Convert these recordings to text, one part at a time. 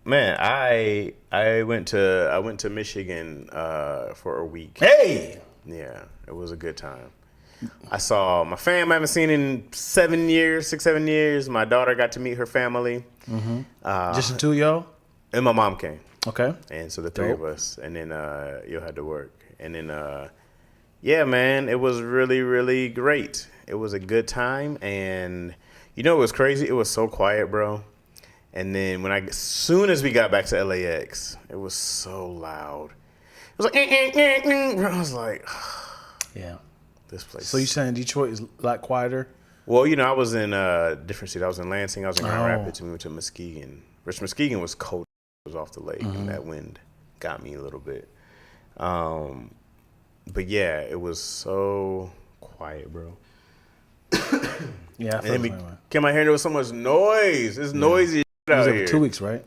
Man, I went to Michigan for a week. Hey, Yeah, it was a good time. I saw my fam I haven't seen in 7 years, 6, 7 years. My daughter got to meet her family. just the two of y'all? And my mom came. Okay. And so the three of us. And then you had to work. And then yeah, man, it was really, really great. It was a good time. And you know it was crazy? It was so quiet, bro. And then as soon as we got back to LAX, it was so loud. It was like, I was like, Yeah. this place. So you saying Detroit is a lot quieter? Well, you know, I was in different cities. I was in Lansing. I was in Grand Oh. Rapids. And we went to Muskegon. Which Muskegon was cold. It was off the lake, and that wind got me a little bit. But yeah, it was so quiet, bro. Yeah, I And feel then we the same way. came out here and there was so much noise. It's noisy You out was here. there for 2 weeks, right?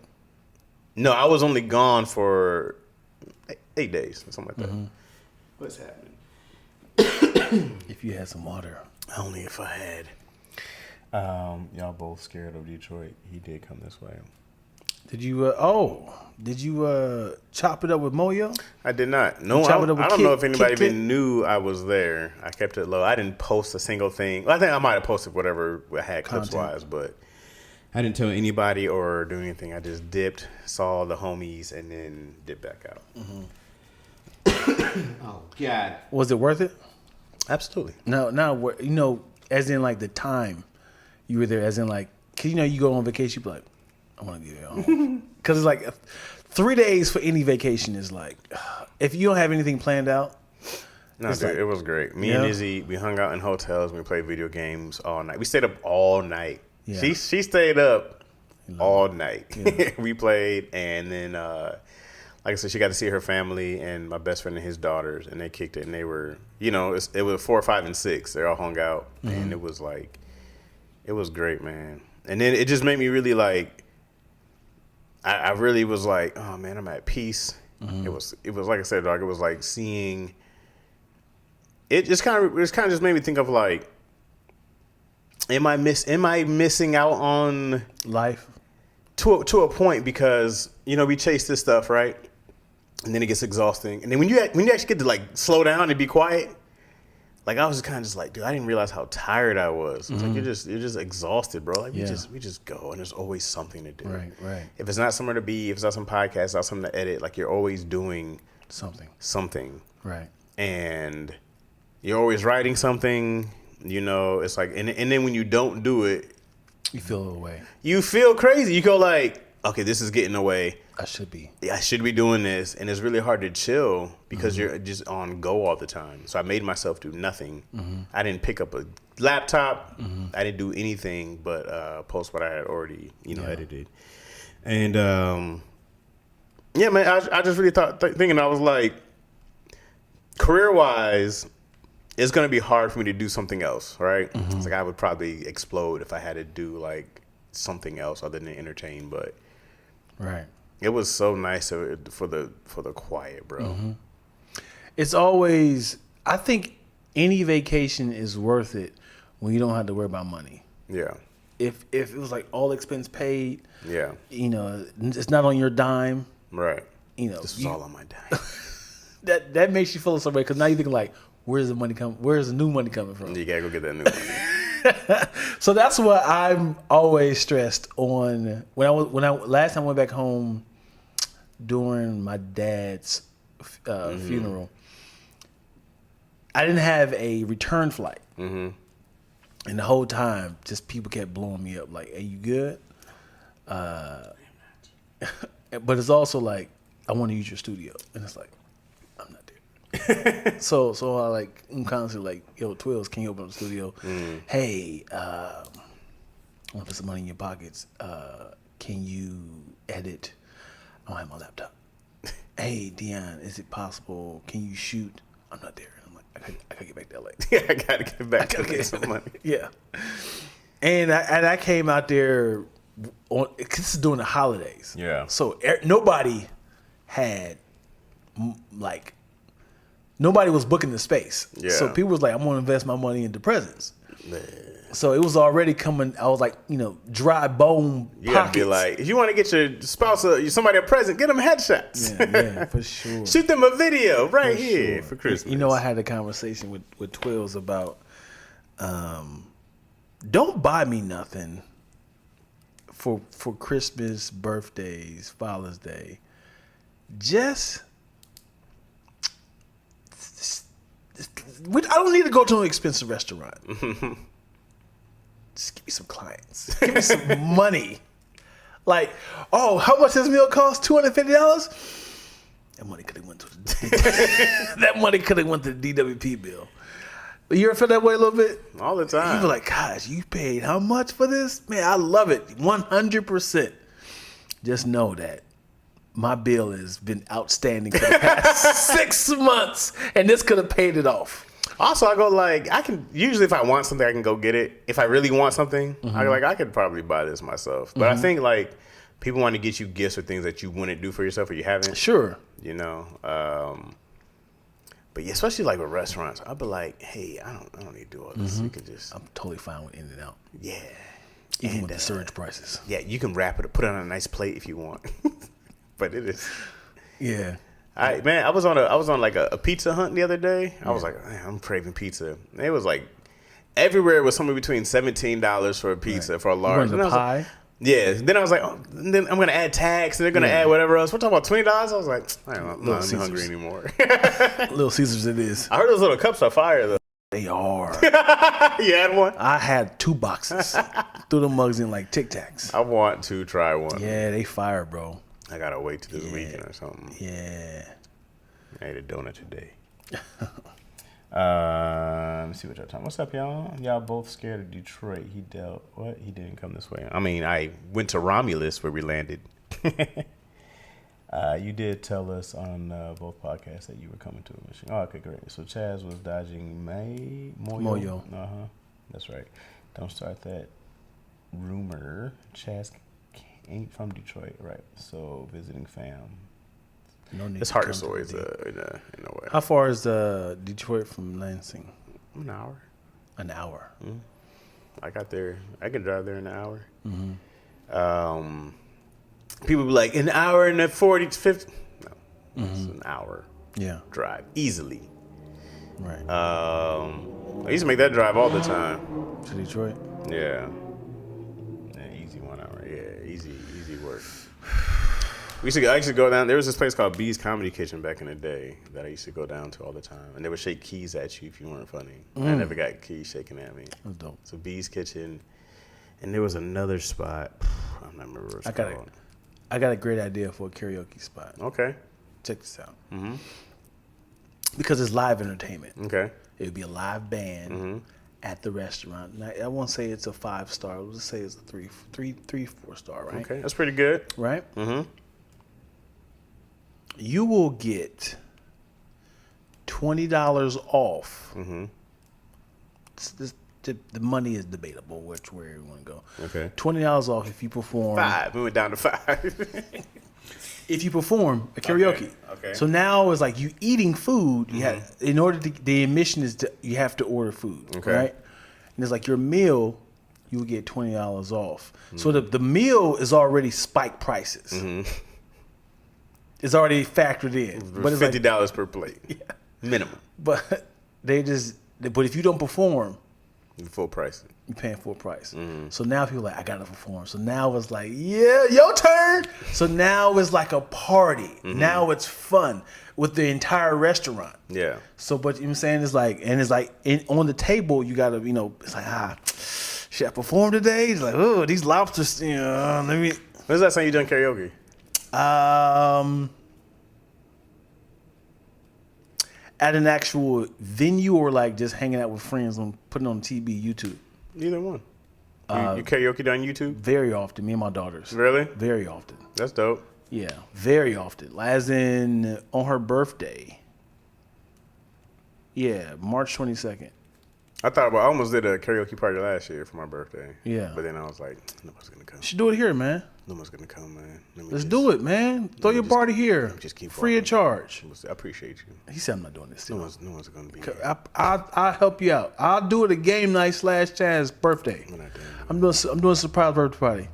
No, I was only gone for 8 days or something like that. What's happening? If you had some water. Only if I had. Y'all both scared of Detroit. He did come this way. Did you? Did you chop it up with Moyo? I did not. No, I Chop it up with don't know if Kit anybody Kit? even knew I was there. I kept it low. I didn't post a single thing. Well, I think I might have posted whatever I had clips-wise, but I didn't tell anybody or do anything. I just dipped, saw the homies, and then dipped back out. Oh God. Was it worth it? Absolutely. No, you know, as in like the time you were there, as in like, cause you know you go on vacation, you be like, I want to get home, cause it's like 3 days for any vacation is like, if you don't have anything planned out. No, dude, it was great. Me Yeah. and Izzy, we hung out in hotels. We played video games all night. We stayed up all night. Yeah. She stayed up all night. Yeah. We played, and then like I said, she got to see her family and my best friend and his daughters, and they kicked it. And they were, you know, it was 4, 5, and 6. They all hung out, and it was like, it was great, man. And then it just made me really like, I really was like, oh man, I'm at peace. It was like I said, dog. It was like seeing. It just kind of just made me think of like, am I missing out on Life. to a point, because you know we chase this stuff, right, and then it gets exhausting, and then when you actually get to like slow down and be quiet, like I was kind of just like, dude, I didn't realize how tired I was. It's like you're just exhausted, bro. Like we just go, and there's always something to do. Right. If it's not somewhere to be, if it's not some podcast, not something to edit, like you're always doing something. Right. And you're always writing something, you know, it's like, and then when you don't do it, You feel away. you feel crazy. You go like, okay, this is getting away. I should be. I should be doing this. And it's really hard to chill because you're just on go all the time. So I made myself do nothing. I didn't pick up a laptop. I didn't do anything but post what I had already, edited. And yeah, man, I just really thinking, I was like, career-wise, it's going to be hard for me to do something else, right? It's like I would probably explode if I had to do like something else other than entertain, but Right. it was so nice for the quiet, bro. It's always, I think any vacation is worth it when you don't have to worry about money. Yeah. If it was like all expense paid, Yeah. you know, it's not on your dime, Right. you know. This was all on my dime. That makes you feel some way, because now you think like, where's the money where's the new money coming from? You gotta go get that new one. So that's what I'm always stressed on. When I last time I went back home during my dad's funeral, I didn't have a return flight, and the whole time, just people kept blowing me up like, "Hey, you good?" But it's also like, I want to use your studio, and it's like, I'm not there. so I'm constantly like, yo, Twills, can you open up the studio? Hey, I want to put some money in your pockets. Can you edit? I don't have my laptop. Hey, Dion, is it possible? Can you shoot? I'm not there. I'm like, I gotta get back to LA. Yeah, I gotta get back to get some money. Yeah. And I came out there this is during the holidays. Yeah. So nobody had nobody was booking the space. Yeah. So people was like, I'm gonna invest my money into presents. So it was already coming. I was like, dry bone You gotta pockets. be like, if you want to get your spouse or somebody a present, get them headshots. Yeah, for sure. Shoot them a video right here for Christmas. I had a conversation with Twills about don't buy me nothing for Christmas, birthdays, Father's Day. I don't need to go to an expensive restaurant. Just give me some clients. Give me some money. Like, oh, how much does this meal cost? $250? That money could have went to the DWP bill. But you ever feel that way a little bit? All the time. You feel like, gosh, you paid how much for this? Man, I love it. 100%. Just know that my bill has been outstanding for the past 6 months, and this could have paid it off. Also, I go usually if I want something, I can go get it. If I really want something, I could probably buy this myself. But I think people want to get you gifts or things that you wouldn't do for yourself or you haven't. Sure. But yeah, especially with restaurants, I'll be like, hey, I don't need to do all this. You could just. I'm totally fine with In-N-Out. Yeah. Even with the surge prices. Yeah, you can wrap it, put it on a nice plate if you want. But it is. Yeah. I was on a pizza hunt the other day. I was like, man, I'm craving pizza. And it was everywhere was somewhere between $17 for a pizza for a large. You want the pie? Yeah. Then I was like, then I'm gonna add tax, and they're gonna add whatever else. We're talking about $20. I was like, I'm not hungry anymore. Little Caesars, it is. I heard those little cups are fire though. They are. You had one? I had 2 boxes. Threw the mugs in like Tic Tacs. I want to try one. Yeah, they fire, bro. I gotta wait till this weekend or something. Yeah. I ate a donut today. Let me see what y'all talking. What's up, y'all? Y'all both scared of Detroit. He didn't come this way. I mean, I went to Romulus where we landed. You did tell us on both podcasts that you were coming to a mission. Oh, okay, great. So Chaz was dodging Moyo. That's right. Don't start that rumor. Chaz ain't from Detroit, right? So visiting fam. No need. It's hard stories in a way. How far is Detroit from Lansing? An hour. An hour. Mm-hmm. I got there. I can drive there in an hour. Mm-hmm. People be like, an hour and 40 to 50. No, it's an hour. Yeah. Drive easily. Right. I used to make that drive all the time. To Detroit. Yeah. Easy 1 hour. Yeah, easy work. I used to go down. There was this place called B's Comedy Kitchen back in the day that I used to go down to all the time, and they would shake keys at you if you weren't funny. I never got keys shaken at me. That's dope. So B's Kitchen, and there was another spot. I don't remember what it's called. I got a great idea for a karaoke spot. Okay. Check this out. Mm-hmm. Because it's live entertainment. Okay. It would be a live band at the restaurant. Now, I won't say it's a 5-star. Let's say it's a 4-star, right? Okay, that's pretty good. Right? Mm-hmm. You will get $20 off. Mm-hmm. The money is debatable where you want to go. Okay. $20 off if you perform. 5. We went down to 5. If you perform a karaoke. Okay. So now it's like you eating food. You have, in order to, the admission is you have to order food. Okay. Right? And it's like your meal, you will get $20 off. So the meal is already spiked prices. It's already factored in. But it's $50 per plate. Yeah. Minimum. But but if you don't perform, Full price. you're paying full price. So now people are like, I gotta perform. So now it's like, yeah, your turn. So now it's like a party. Now it's fun with the entire restaurant. Yeah. So, but you know what I'm saying? It's like, and it's like on the table, you gotta, it's like, should I perform today? It's like, oh, these lobsters, let me. When's that time you done karaoke? At an actual venue or like just hanging out with friends on putting on TV, YouTube? Neither one. You karaoke on YouTube? Very often, me and my daughters. Really? Very often. That's dope. Yeah, very often. As in on her birthday. Yeah, March 22nd. I almost did a karaoke party last year for my birthday. Yeah. But then I was like, nobody's gonna come. You should do it here, man. No one's gonna come, man. Let's do it, man. Throw your party here. Just keep free walking. of charge. I appreciate you. He said I'm not doing this. No one's gonna be. I'll help you out. I'll do it a game night / Chaz's birthday. I'm doing a surprise birthday party.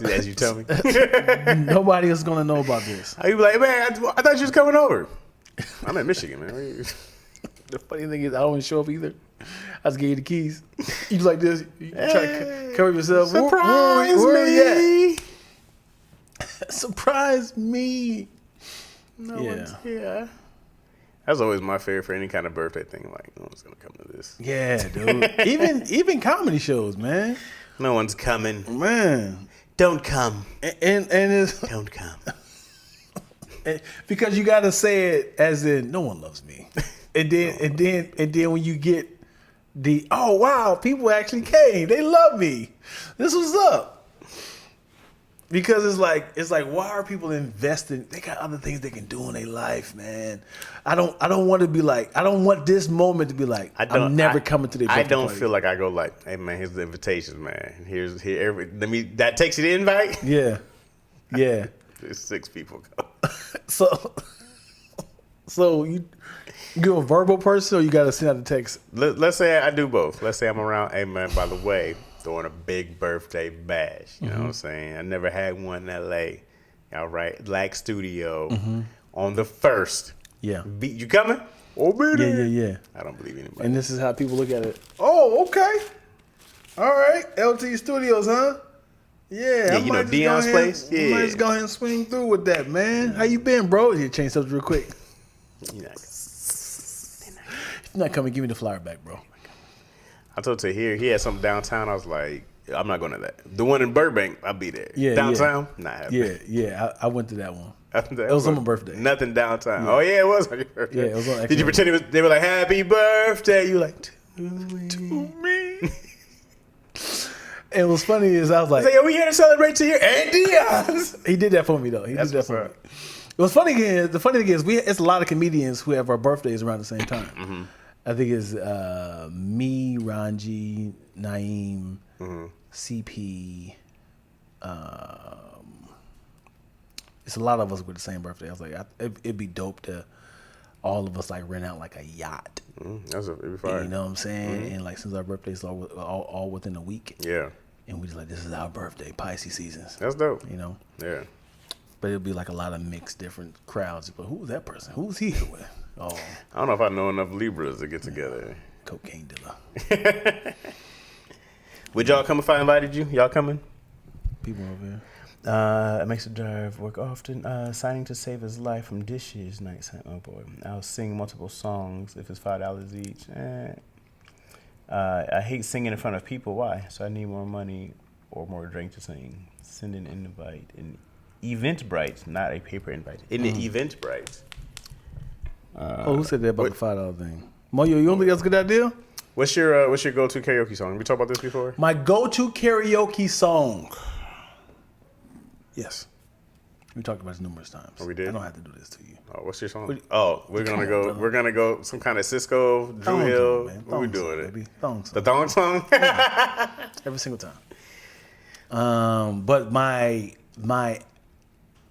As you tell me. Nobody is gonna know about this. You be like, man, I thought you was coming over. I'm in Michigan, man. The funny thing is, I don't show up either. I just gave you the keys. You like this. You try to cover yourself. Surprise me. Surprise me. No one's here. That's always my fear for any kind of birthday thing. Like, no one's gonna come to this. Yeah, dude. even comedy shows, man. No one's coming. Man. Don't come. And it's don't come. Because you gotta say it as in no one loves me. And then when you get the oh wow, people actually came. They love me. This was up. Because it's like why are people investing? They got other things they can do in their life, man. I don't want to be like, I don't want this moment to be like, I'm never coming to their birthday I don't party. feel like I go like, hey man, here's the invitations, man. That takes you the invite? Yeah. There's 6 people go. So you a verbal person or you gotta send out the text? Let's say I do both. Let's say I'm around, hey man, by the way, throwing a big birthday bash. You know what I'm saying? I never had one in LA. All right. Lack Studio on the 1st. Yeah. You coming? Oh, baby. Yeah. I don't believe anybody. And this is how people look at it. Oh, okay. All right. LT Studios, huh? Yeah, you know Dion's place? I might just go ahead and swing through with that, man. How you been, bro? Here, change subject real quick. You're not coming, give me the flyer back, bro. I told Tahir he had something downtown. I was like, I'm not going to that. The one in Burbank, I'll be there. Yeah, downtown, not happening. Yeah. I went to that one. It was on my birthday. Nothing downtown. Yeah. Oh yeah, it was on your birthday. Yeah, it was on. Did you pretend they were like happy birthday? You were like to me. And what's funny is I was like, are we here to celebrate to here? And Dion's. He did that for me though. He did that for me. What's funny is the funny thing is it's a lot of comedians who have our birthdays around the same time. I think it's me, Ranji, Naeem, CP. It's a lot of us with the same birthday. I was like, it'd be dope to all of us like rent out like a yacht. It'd be fine. You know what I'm saying? And like since our birthdays are all within a week. Yeah. And we just like, this is our birthday, Pisces seasons. That's dope. You know? Yeah. But it'll be like a lot of mixed different crowds. But who's that person? Who's he here with? Oh, I don't know if I know enough Libras to get together. Cocaine dealer. Would y'all come if I invited you? Y'all coming? People over here. It makes a drive work often. Signing to save his life from dishes. Nice. Oh boy. I'll sing multiple songs if it's $5 each. I hate singing in front of people. Why? So I need more money or more drink to sing. Send an invite. An Eventbrite, not a paper invite. In the Eventbrite. Who said that about the $5 thing? Moyo, you don't think that's a good idea? What's your go-to karaoke song? We talked about this before? My go-to karaoke song. Yes. We talked about this numerous times. Oh, we did? I don't have to do this to you. Oh, what's your song? We're gonna go some kind of Cisco, Drew Hill. What we doing it? Thong song. The Thong song? Every single time. But my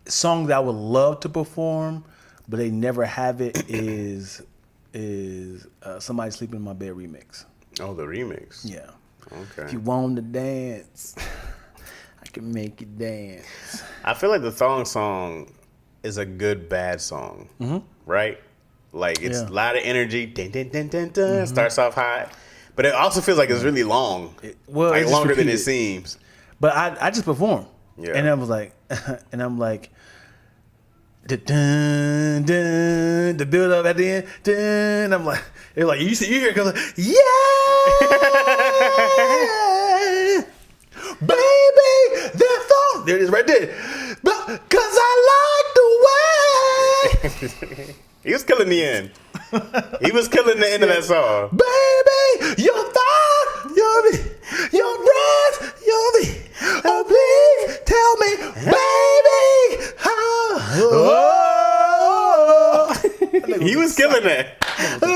song that I would love to perform, but they never have it, is Somebody Sleeping in My Bed remix. Oh, the remix. Yeah. Okay. If you want to dance, I can make you dance. I feel like the Thong song is a good bad song, right? Like it's a lot of energy. Dun, dun, dun, dun, dun. Starts off hot, but it also feels like it's really long. Like longer than it seems. But I just perform. Yeah. And I was like, dun, dun, the build up at the end, dun, I'm like, they're like, you hear it goes, yeah, baby, that song, there it is right there, but cause I like the way. He was killing the end. He was killing the end of that song. Baby, your thought, your breath, oh please tell me, baby, how. Oh. He was killing that. I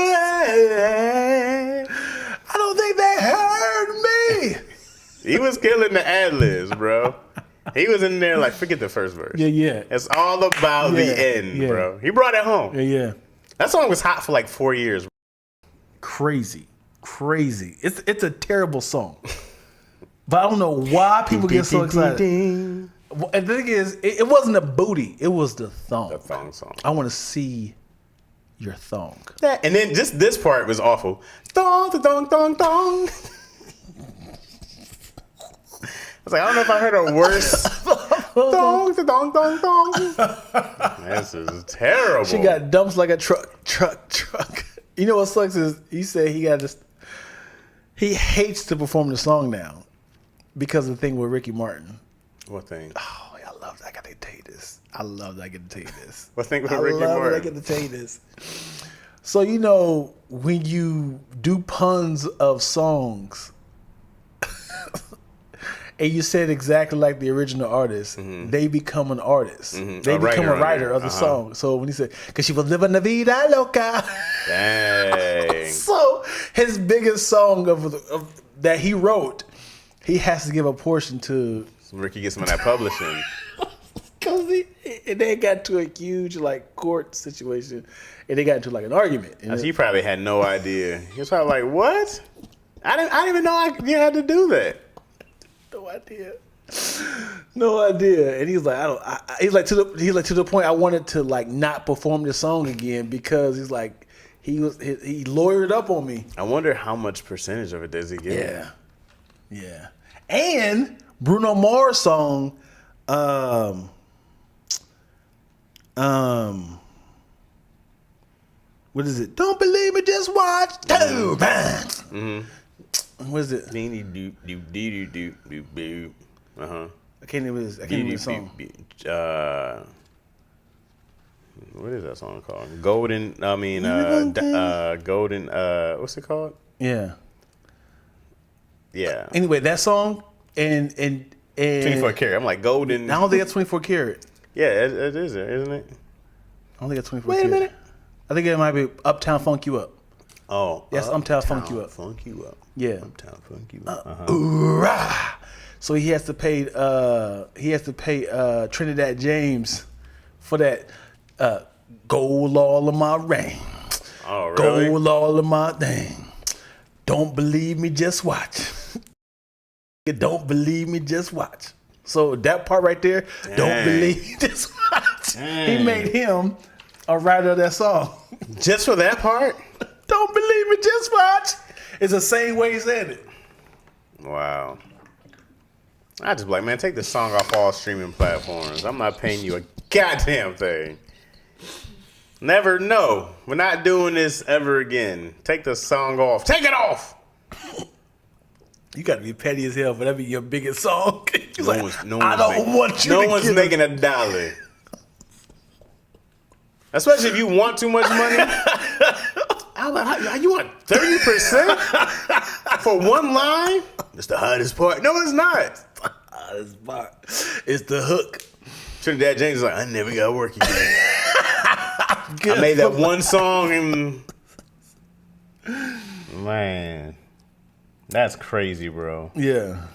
He was killing the ad-libs, bro. He was in there like, forget the first verse. Yeah. It's all about the end, bro. He brought it home. Yeah. That song was hot for like 4 years. Crazy. It's a terrible song. But I don't know why people get so excited. And the thing is, it wasn't a booty. It was the thong. The thong song. I want to see your thong. Yeah, and then just this part was awful. Thong, thong, thong, thong. I was like, I don't know if I heard a worse. Thong, thong, thong, thong. This is terrible. She got dumps like a truck. You know what sucks is he said he hates to perform the song now because of the thing with Ricky Martin. What thing? Oh, I love that. I got to tell you this. I love that I get to tell you this. What thing with Ricky Martin? I get to tell you this. So, you know, when you do puns of songs and you say it exactly like the original artist, they become an artist. They become a writer of the song. So when he said, because she was living la vida loca. Dang. So his biggest song of that he wrote, he has to give a portion to Ricky gets some of that publishing. Because they got to a huge like court situation, and they got into like an argument. He probably had no idea. He was probably like, "What? I didn't even know you had to do that." No idea. And he's like, he's like to the point I wanted to like not perform this song again because he's like he lawyered up on me. I wonder how much percentage of it does he get? Yeah. And Bruno Mars song, what is it? Don't believe me, just watch. What is it? I can't even the song. What is that song called? Golden. What's it called? Yeah. Yeah. Anyway, that song and 24 karat. I'm like golden. I don't think that's 24 karat. Yeah, it is, isn't it? I don't think that's 24 Wait karat. a minute. I think it might be Uptown Funk You Up. Oh, yes, Uptown Funk You Up. Funk You Up. Yeah, Uptown Funk You Up. Hoorah! So he has to pay. Trinidad James for that. Gold all of my ring. Oh, really? Gold all of my thing. Don't believe me, just watch. Don't believe me, just watch. So that part right there, Dang. Don't believe me, just watch. Dang. He made him a writer of that song. Just for that part? Don't believe me, just watch. It's the same way he said it. Wow. I just be like, man, take this song off all streaming platforms. I'm not paying you a goddamn thing. Never know. We're not doing this ever again. Take the song off. Take it off. You got to be petty as hell for that be your biggest song. No one's making $1. Especially if you want too much money. I'm like, you want 30% for one line? It's the hottest part. No, it's not. The hottest part. It's the hook. Trinidad James is like, I never got to work again. I made that one song and man, that's crazy, bro. Yeah.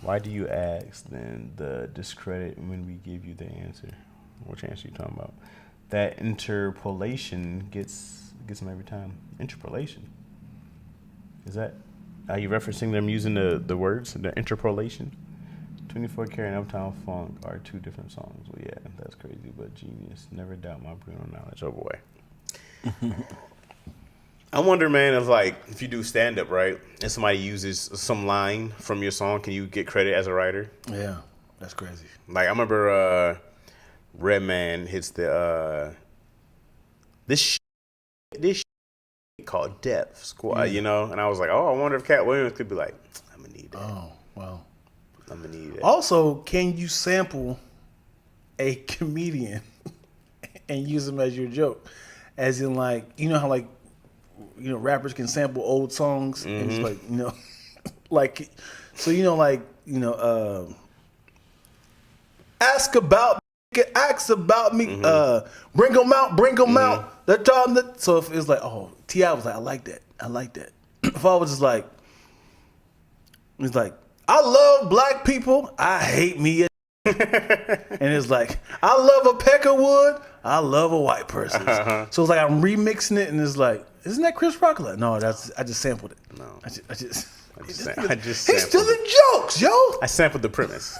Why do you ask then the discredit when we give you the answer? Which answer you talking about? That interpolation gets them every time. Interpolation. Is that? Are you referencing them using the words, the interpolation? 24 Karat and Uptown Funk are two different songs. Well, yeah, that's crazy, but genius. Never doubt my Bruno knowledge. Oh, boy. I wonder, man, if you do stand-up, right, and somebody uses some line from your song, can you get credit as a writer? Yeah, that's crazy. Like, I remember Redman hits the, this called Death Squad, you know? And I was like, oh, I wonder if Cat Williams could be like, I'm going to need that. Oh, wow. I'm going to need that. Also, can you sample a comedian and use them as your joke? As in, like, you know how, like, you know, rappers can sample old songs and it's like, you know, like, so, you know, like, you know, ask about me, bring them out, they're talking that. So if it's like, oh, T.I. was like, I like that. If I was just like, it's like, I love black people. I hate me. And it's like, I love a Peckerwood. I love a white person. So it's like I'm remixing it, and it's like, isn't that Chris Rock? Like, no, I just sampled it. No, I just sampled he's stealing jokes, yo. I sampled the premise.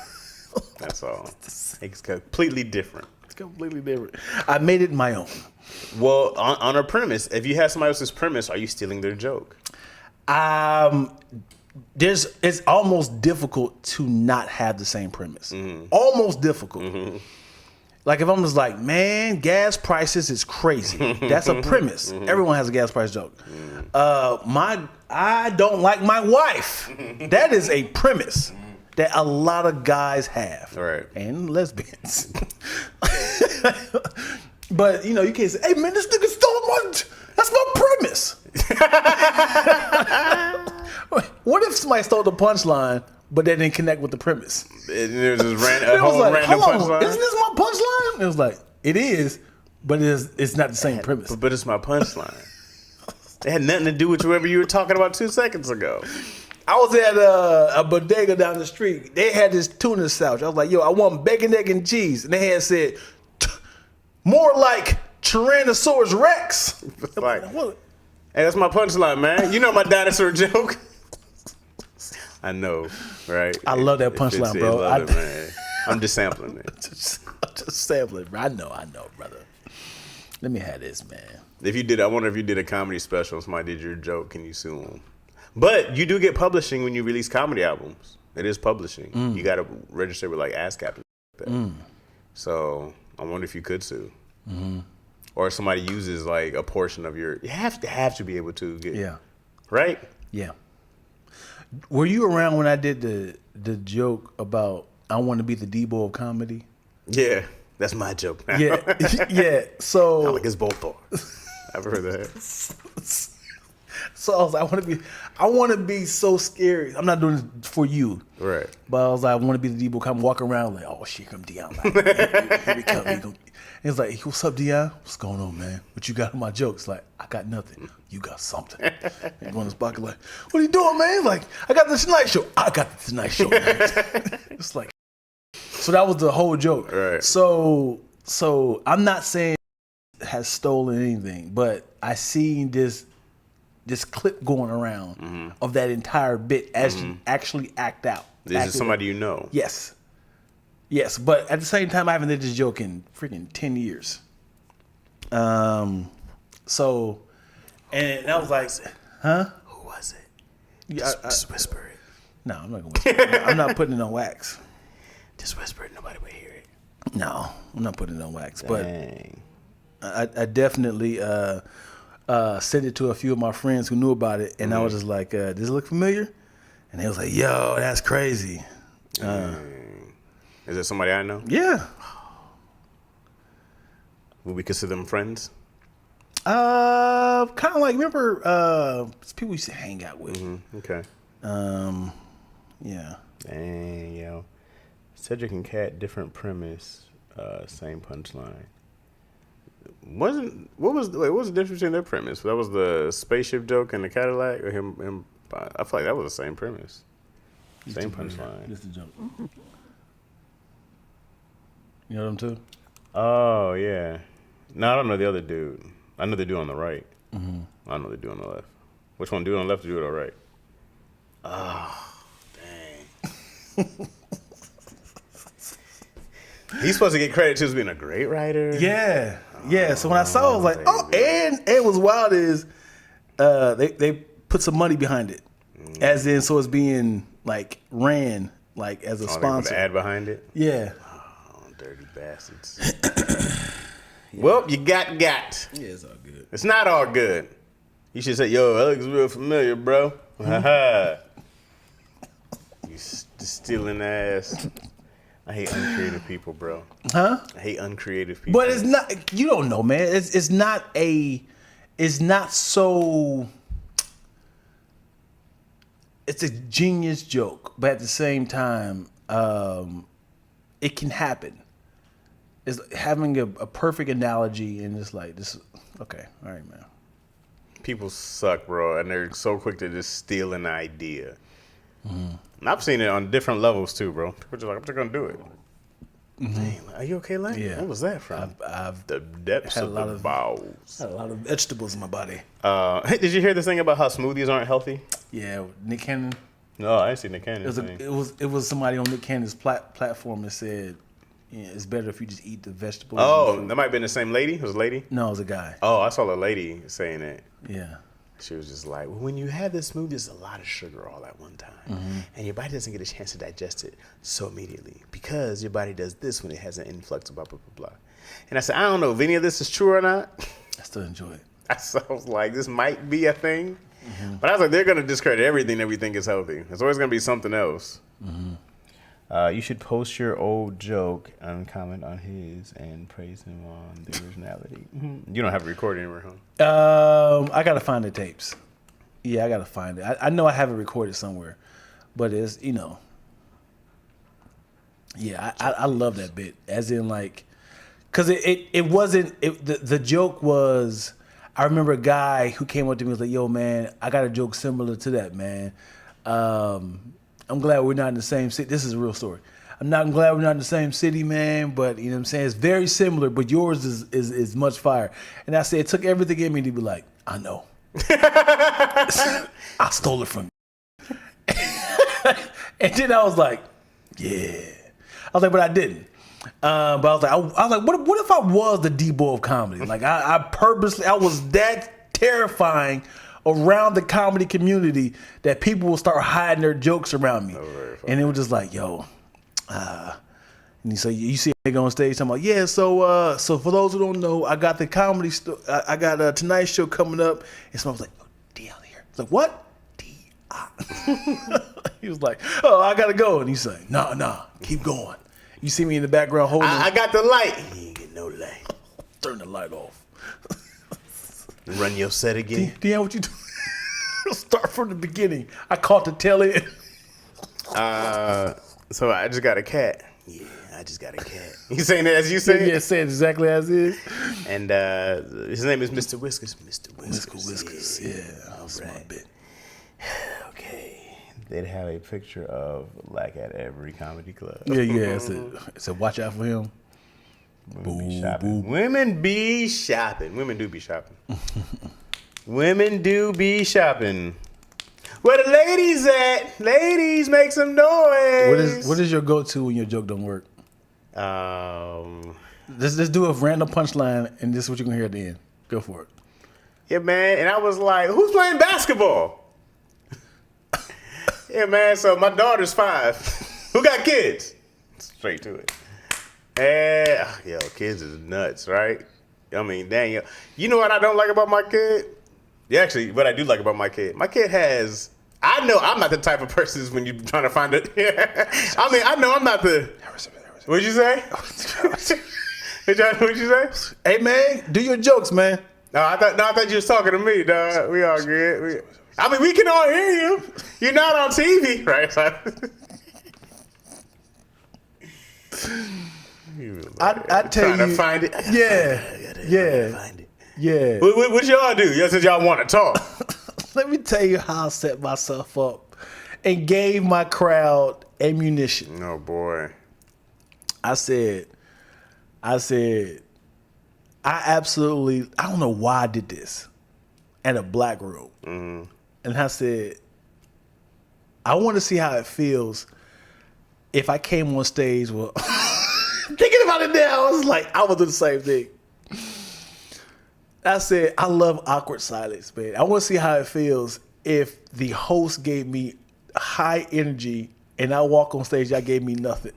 That's all. It's completely different. It's completely different. I made it my own. Well, on a premise, if you have somebody else's premise, are you stealing their joke? It's almost difficult to not have the same premise. Almost difficult. Like if I'm just like, man, gas prices is crazy. That's a premise. Everyone has a gas price joke. I don't like my wife. That is a premise that a lot of guys have. Right. And lesbians. But you can't say, hey man, this nigga stole that's my premise. What if somebody stole the punchline, but they didn't connect with the premise? It was just random punchline. Isn't this my punchline? It was like, it is, but it's not the same premise. But it's my punchline. It had nothing to do with whoever you were talking about 2 seconds ago. I was at a bodega down the street. They had this tuna sandwich. I was like, yo, I want bacon, egg, and cheese. And they had said, more like Tyrannosaurus Rex. Like, hey, that's my punchline, man. You know my dinosaur joke. I know, right? I love that punchline, bro. I love it, man. I'm just sampling it. just sampling, bro. I know, brother. Let me have this, man. I wonder if you did a comedy special and somebody did your joke, can you sue them? But you do get publishing when you release comedy albums. It is publishing. You got to register with like ASCAP and that. So I wonder if you could sue. Or if somebody uses like a portion of your, you have to be able to get, right? Yeah. Were you around when I did the joke about I want to be the Debo of comedy? Yeah, that's my joke. Yeah, yeah. So I like his both I've heard that. So I was like, I want to be so scary. I'm not doing this for you, right? But I was like, I want to be the Debo. Come walk around like, oh shit, come Dion. Like, here we come. He's like, what's up, Dion? What's going on, man? What you got on my jokes? Like, I got nothing. You got something. And go in his pocket like, what are you doing, man? Like, I got the Tonight Show. I got the Tonight Show. It's like, so that was the whole joke. Right. So I'm not saying has stolen anything, but I seen this clip going around of that entire bit as you actually act out. This is somebody you know. Yes. Yes, but at the same time, I haven't did this joke in freaking 10 years. So, and I was like, huh? Who was it? Yeah, just whisper it. No, I'm not going to whisper. I'm not putting it on wax. Just whisper it. Nobody will hear it. No, I'm not putting it on wax. Dang. But I definitely sent it to a few of my friends who knew about it, and I was just like, does it look familiar? And they was like, yo, that's crazy. Is it somebody I know? Yeah. Would we consider them friends? Kind of like, remember people we used to hang out with. Okay. Yeah. Dang, yo. Cedric and Kat, different premise, same punchline. What was the difference between their premise? That was the spaceship joke and the Cadillac, or him. I feel like that was the same premise, same punchline. This is the joke. You know them too? Oh yeah. No, I don't know the other dude. I know the dude on the right. I don't know the dude on the left. Which one? Dude on the left or dude on the right? Oh, dang. He's supposed to get credit too as being a great writer. Yeah. Yeah. So when I saw it, I was like, oh, and what's wild is they put some money behind it. As in, so it's being like ran like as a sponsor. They put an ad behind it? Yeah. Oh, dirty bastards. Well, you got. Yeah, it's all good. It's not all good. You should say, yo, that looks real familiar, bro. You stealing ass. I hate uncreative people, bro. Huh? I hate uncreative people. But it's not, you don't know, man. It's not so, it's a genius joke, but at the same time, it can happen. It's having a perfect analogy and it's like, this, okay, all right, man. People suck, bro, and they're so quick to just steal an idea. I've seen it on different levels too, bro. People just like, I'm just gonna do it. Dang, are you okay, Lane? Yeah. What was that from? I've The depths had of the bowels. had a lot of vegetables in my body. Hey, did you hear this thing about how smoothies aren't healthy? Yeah, Nick Cannon. No, I didn't see Nick Cannon. It was somebody on Nick Cannon's platform that said, yeah, it's better if you just eat the vegetables. Oh, that might have been the same lady. It was a lady? No, it was a guy. Oh, I saw a lady saying it. Yeah. She was just like, well, when you have this smoothie, it's a lot of sugar all at one time. And your body doesn't get a chance to digest it so immediately because your body does this when it has an influx of blah, blah, blah, blah. And I said, I don't know if any of this is true or not. I still enjoy it. I was like, this might be a thing. But I was like, they're going to discredit everything that we think is healthy. There's always going to be something else. You should post your old joke and comment on his and praise him on the originality. You don't have a recording anywhere, huh? I gotta find the tapes. Yeah, I gotta find it. I know I have it recorded somewhere, but it's Yeah, I love that bit. As in like, cause it wasn't the joke was. I remember a guy who came up to me and was like, "Yo, man, I got a joke similar to that, man. I'm glad we're not in the same city." This is a real story. I'm glad we're not in the same city, man, but you know what I'm saying? It's very similar, but yours is much fire. And I said, it took everything in me to be like, I know. I stole it from you. And then I was like, yeah. I was like, but I didn't. But I was like, what if I was the D-boy of comedy? Like I was that terrifying around the comedy community that people will start hiding their jokes around me. And it was just like, yo, and so you see a nigga on stage talking about, yeah, so for those who don't know, I got the comedy, I got a Tonight Show coming up. And someone was like, oh, D.I. here. It's like, what? D.I. He was like, oh, I gotta go. And he's like, nah, keep going. You see me in the background holding I got the light. You ain't get no light. Turn the light off. Run your set again. D.I., what you do? Start from the beginning. I caught the tail end. So I just got a cat. Yeah, I just got a cat. You saying that as you say? Yeah, saying exactly as is. And his name is Mr. Whiskers. Mr. Whiskers. Yeah. All right. Bit. Okay. They'd have a picture of Lack at every comedy club. Yeah. So watch out for him. Women be shopping. Women be shopping. Women do be shopping. Women do be shopping. Where the ladies at? Ladies, make some noise. What is your go-to when your joke don't work? Let's do a random punchline, and this is what you're gonna hear at the end. Go for it. Yeah, man. And I was like, who's playing basketball? Yeah, man. So my daughter's 5. Who got kids? Straight to it. And yo, kids is nuts, right? I mean, dang, you know what I don't like about my kid? Yeah, actually, what I do like about my kid has. I know I'm not the type of person when you're trying to find it. I mean, I know I'm not the. What'd you say? What'd you say? Hey man, do your jokes, man. No, I thought you was talking to me, dog. We all good. I mean, we can all hear you. You're not on TV, right? I tell you, trying to find it. Yeah. Find it. Yeah. What y'all do? Y'all said y'all want to talk. Let me tell you how I set myself up and gave my crowd ammunition. Oh boy. I said, I don't know why I did this at a black room. Mm-hmm. And I said, I want to see how it feels if I came on stage. Well, thinking about it now, I was like, I would do the same thing. I said, I love awkward silence, man. I want to see how it feels if the host gave me high energy and I walk on stage, y'all gave me nothing.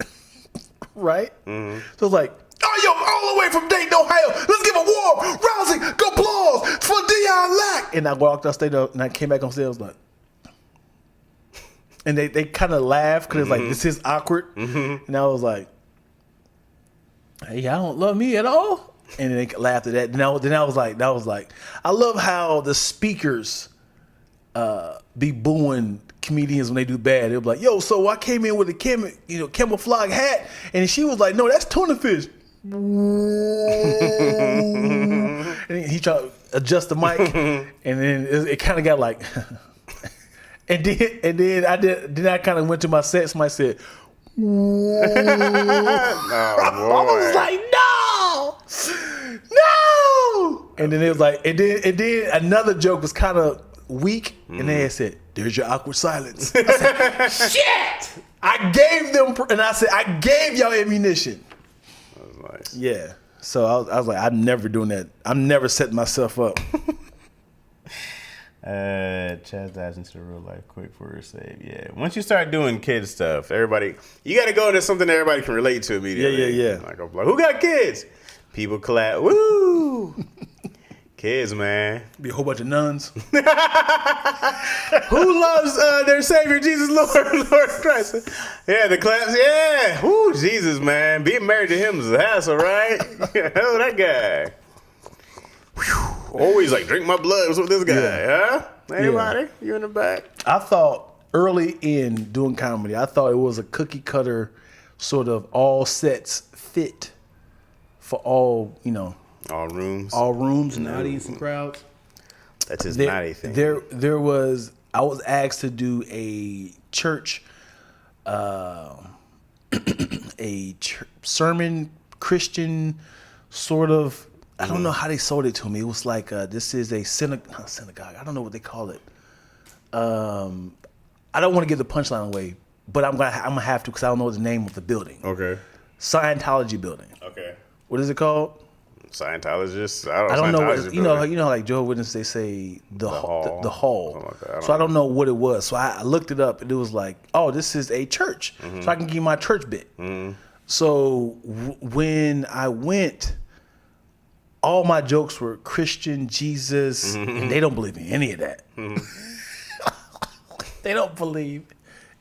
Right? Mm-hmm. So it's like, oh, yo, all the way from Dayton, Ohio. Let's give a warm, rousing applause for Dion Lack. And I walked off stage and I came back on stage, I was like, and they kind of laughed because it's like, this is awkward. Mm-hmm. And I was like, hey, y'all don't love me at all? And then they laughed at that. Then I was like, I love how the speakers be booing comedians when they do bad. They'll be like, yo, so I came in with a camouflage hat, and she was like, no, that's tuna fish. And he tried to adjust the mic, and then it kind of got like, And then I kind of went to my set. Somebody said, "Whoa." I was like, no. And then it was like, and then another joke was kind of weak, and they had said, "There's your awkward silence." I said, "Shit!" I gave them, and I said, "I gave y'all ammunition." That was nice. Yeah. So I was like, I'm never doing that. I'm never setting myself up. Chaz dives into the real life quick for a save. Yeah. Once you start doing kid stuff, you got to go into something that everybody can relate to immediately. Yeah. Like, who got kids? People clap. Woo! Kids, man. Be a whole bunch of nuns. Who loves their Savior, Jesus, Lord Christ? Yeah, the claps. Yeah. Woo, Jesus, man. Being married to him is a hassle, right? Hell, that guy. Whew. Always like, drink my blood. What's with this guy, huh? Anybody? Yeah. You in the back? I thought early in doing comedy, I thought it was a cookie cutter sort of all sets fit for all, all rooms. All rooms and audience and crowds. That's his naughty thing. I was asked to do a church, sermon Christian sort of. I don't know how they sold it to me. It was like this is a synagogue. I don't know what they call it. I don't want to give the punchline away, but I'm gonna have to because I don't know the name of the building. Okay. Scientology building. Okay. What is it called? Scientologists. I don't know what like Jehovah's Witnesses, they say the hall. The hall. Like I don't know what it was. So I looked it up and it was like, oh, this is a church. Mm-hmm. So I can give you my church bit. Mm-hmm. So when I went, all my jokes were Christian, Jesus, and they don't believe in any of that. Mm-hmm. They don't believe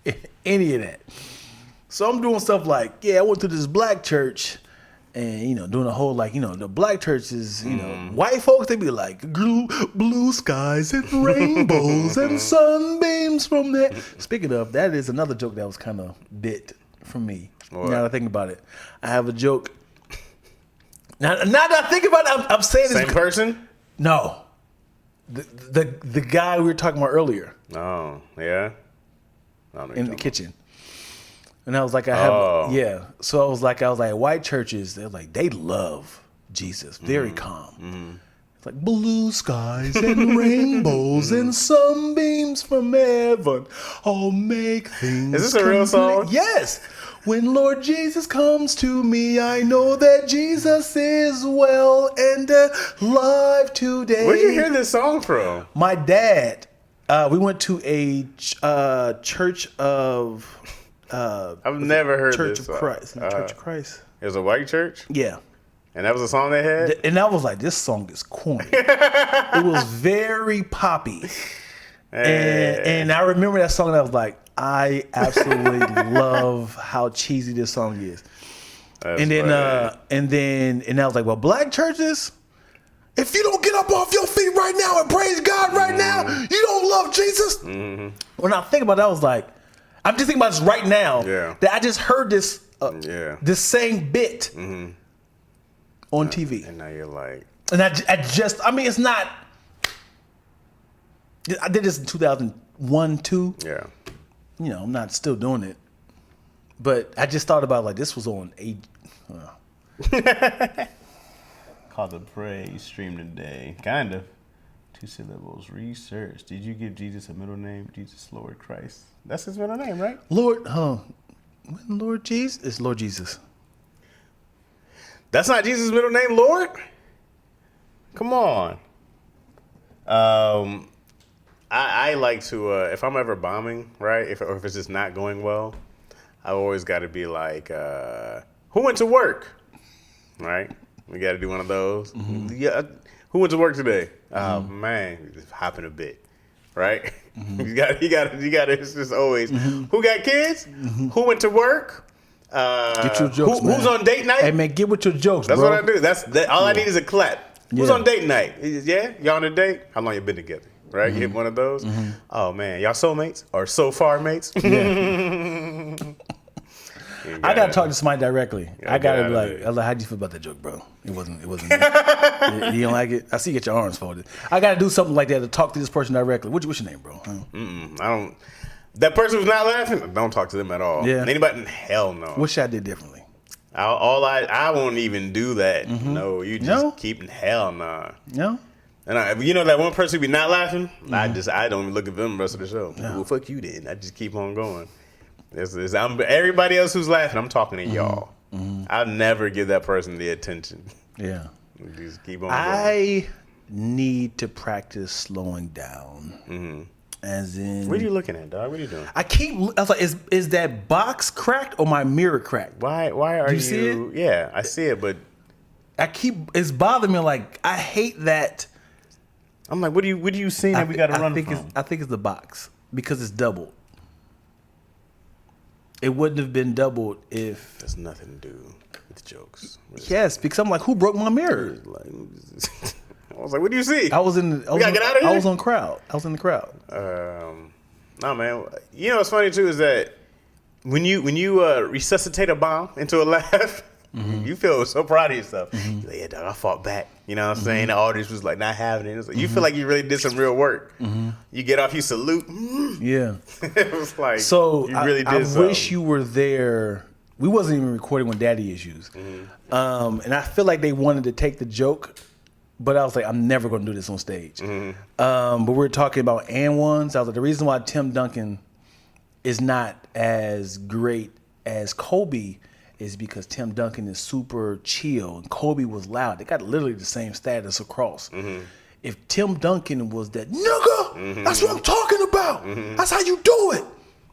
in any of that. So I'm doing stuff like, I went to this black church. And, doing a whole, the black churches, white folks, they be like, blue skies and rainbows and sunbeams from there. Speaking of, that is another joke that was kind of bit from me. What? Now that I think about it. I have a joke. Now that I think about it, I'm saying this. Same person? No. The guy we were talking about earlier. Oh, yeah? In the kitchen. And I was like, So I was like, white churches, they're like, they love Jesus. Very calm. Mm-hmm. It's like blue skies and rainbows and sunbeams from heaven all make things. Is this a real song? Yes. When Lord Jesus comes to me, I know that Jesus is well and alive today. Where'd you hear this song from? My dad. We went to a church of... I've never heard Church this of Christ. Church of Christ. It was a white church? Yeah. And that was a song they had? And I was like, this song is corny. It was very poppy. And I remember that song and I was like, I absolutely love how cheesy this song is. And then I was like, well, black churches, if you don't get up off your feet right now and praise God right now, you don't love Jesus. Mm-hmm. When I think about it, I was like, I'm just thinking about this right now. Yeah. That I just heard this this same bit on TV. And now you're like... And it's not... I did this in 2001, 2. Yeah. I'm not still doing it. But I just thought about this was on Called The Praise Stream Today. Kind of. 2 syllables. Research. Did you give Jesus a middle name? Jesus Lord Christ. That's his middle name, right? Lord Jesus? It's Lord Jesus. That's not Jesus' middle name, Lord? Come on. I like to, if I'm ever bombing, right, or if it's just not going well, I always got to be like, who went to work? Right? We got to do one of those. Mm-hmm. Yeah. Who went to work today? Oh, man, just hopping a bit. Right? Mm-hmm. You got to, it's just always, who got kids? Mm-hmm. Who went to work? Get your jokes, man. Who's on date night? Hey, man, get with your jokes, That's bro. what I do. All I need is a clap. Who's on date night? Yeah? Y'all on a date? How long you been together? Right? You hit one of those? Mm-hmm. Oh, man. Y'all soulmates? Or so far mates? Yeah. I gotta talk to somebody directly. I gotta be like, how'd you feel about that joke, bro? It wasn't. You don't like it? I see you get your arms folded. I gotta do something like that to talk to this person directly. What's your name, bro? I don't. That person who's not laughing, don't talk to them at all. Yeah. Anybody? Hell no. Wish I did differently. I won't even do that. No, you just keep hell nah. No. And you know that one person who be not laughing, I don't even look at them the rest of the show. No. Well, fuck you then. I just keep on going. Everybody else who's laughing, I'm talking to y'all. I'll never give that person the attention. Yeah. Just keep on going. I need to practice slowing down. As in, what are you looking at, dog? What are you doing? I was like, is that box cracked or my mirror cracked? Why are you? See it? Yeah, I see it, but it's bothering me. Like, I hate that. I'm like, what do you see that we got to run from? I think it's the box because it's doubled. It wouldn't have been doubled if. There's nothing to do with jokes. Yes, because I'm like, who broke my mirror? I was like, what do you see? I was in. We gotta get out of here. I was in the crowd. No, man. You know what's funny too is that when you resuscitate a bomb into a laugh, you feel so proud of yourself. You're like, yeah, dog, I fought back. You know what I'm saying? The audience was like not having it. It's like, you feel like you really did some real work. You get off, you salute. Yeah. It was like, so you really did I something. wish you were there. We wasn't even recording when Daddy Issues. And I feel like they wanted to take the joke. But I was like, I'm never going to do this on stage. But we're talking about and ones. I was like, the reason why Tim Duncan is not as great as Kobe is because Tim Duncan is super chill and Kobe was loud. They got literally the same status across. If Tim Duncan was that nigga, that's what I'm talking about. That's how you do it.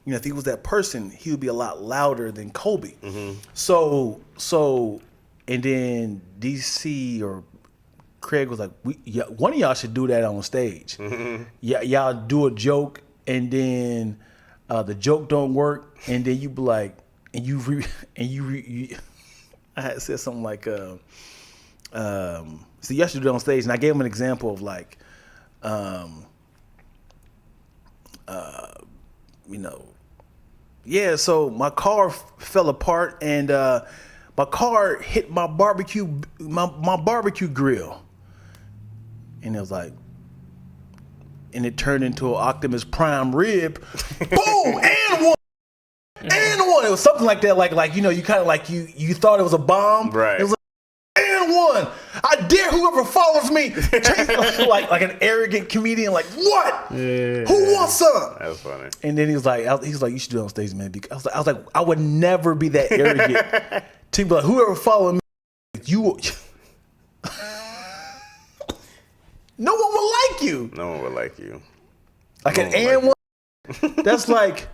You know, if he was that person, he would be a lot louder than Kobe. So, and then DC or Craig was like, one of y'all should do that on stage. Y'all do a joke, and then the joke don't work, and then you be like, I had said something like, so y'all should do it on stage, and I gave him an example of like, so my car fell apart, and my car hit my barbecue grill. And it was like, and it turned into an Optimus Prime rib. Boom! And one! And one! It was something like that, like you know, you kind of like, you thought it was a bomb. Right. It was like, and one! I dare whoever follows me. like an arrogant comedian, like, what? Yeah. Who wants some? That's funny. And then he was like, you should do it on stage, man. Because I was like, I would never be that arrogant to be like, whoever follows me, you. No one will like you. No one would like you. Like an and one. That's like,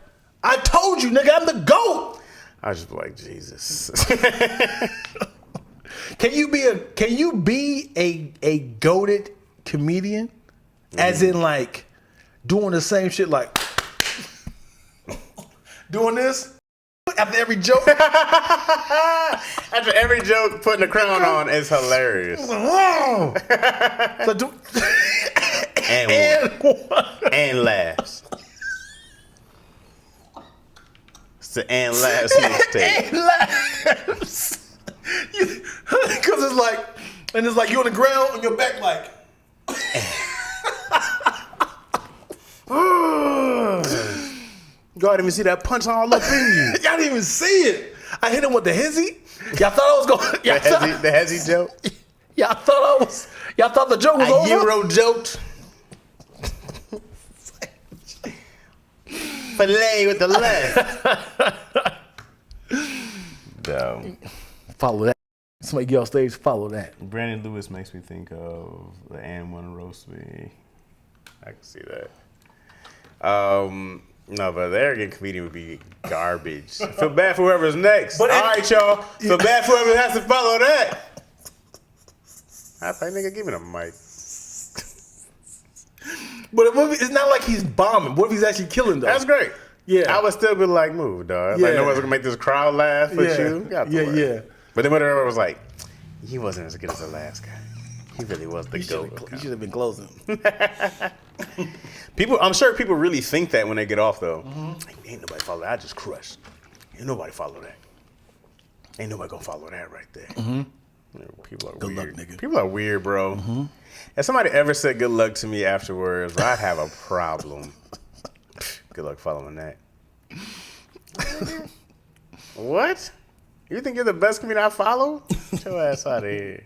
I told you, nigga, I'm the GOAT. I just be like, Jesus. Can you be a goated comedian? As in like doing the same shit, like doing this after every joke. After every joke, putting a crown on is hilarious. And laughs. It's the and laughs mixtape. And laughs. Because it's like you on the ground on your back like. Y'all didn't even see that punch all up in you. Y'all didn't even see it. I hit him with the hezzy. Y'all thought I was going. The hezzy joke. Y'all thought the joke was over. Euro joked. Filet with the left. Dumb. Follow that. Somebody get on stage. Follow that. Brandon Lewis makes me think of the and one roast me. I can see that. No, but the arrogant comedian would be garbage. I feel bad for whoever's next. All right, y'all. Feel bad for whoever has to follow that. I think, nigga, give me the mic. But it's not like he's bombing. What if he's actually killing, though? That's great. Yeah. I would still be like, move, dog. Yeah. Like, no one's going to make this crowd laugh with you. Yeah. But then whenever was like, he wasn't as good as the last guy. He really was the GOAT. You should have been closing. I'm sure people really think that when they get off, though. Like, ain't nobody follow that. I just crushed. Ain't nobody follow that. Ain't nobody gonna follow that right there. People are Good weird. luck, nigga. People are weird, bro. If somebody ever said good luck to me afterwards, I'd have a problem. Good luck following that. What? You think you're the best comedian I follow? Get your ass out of here.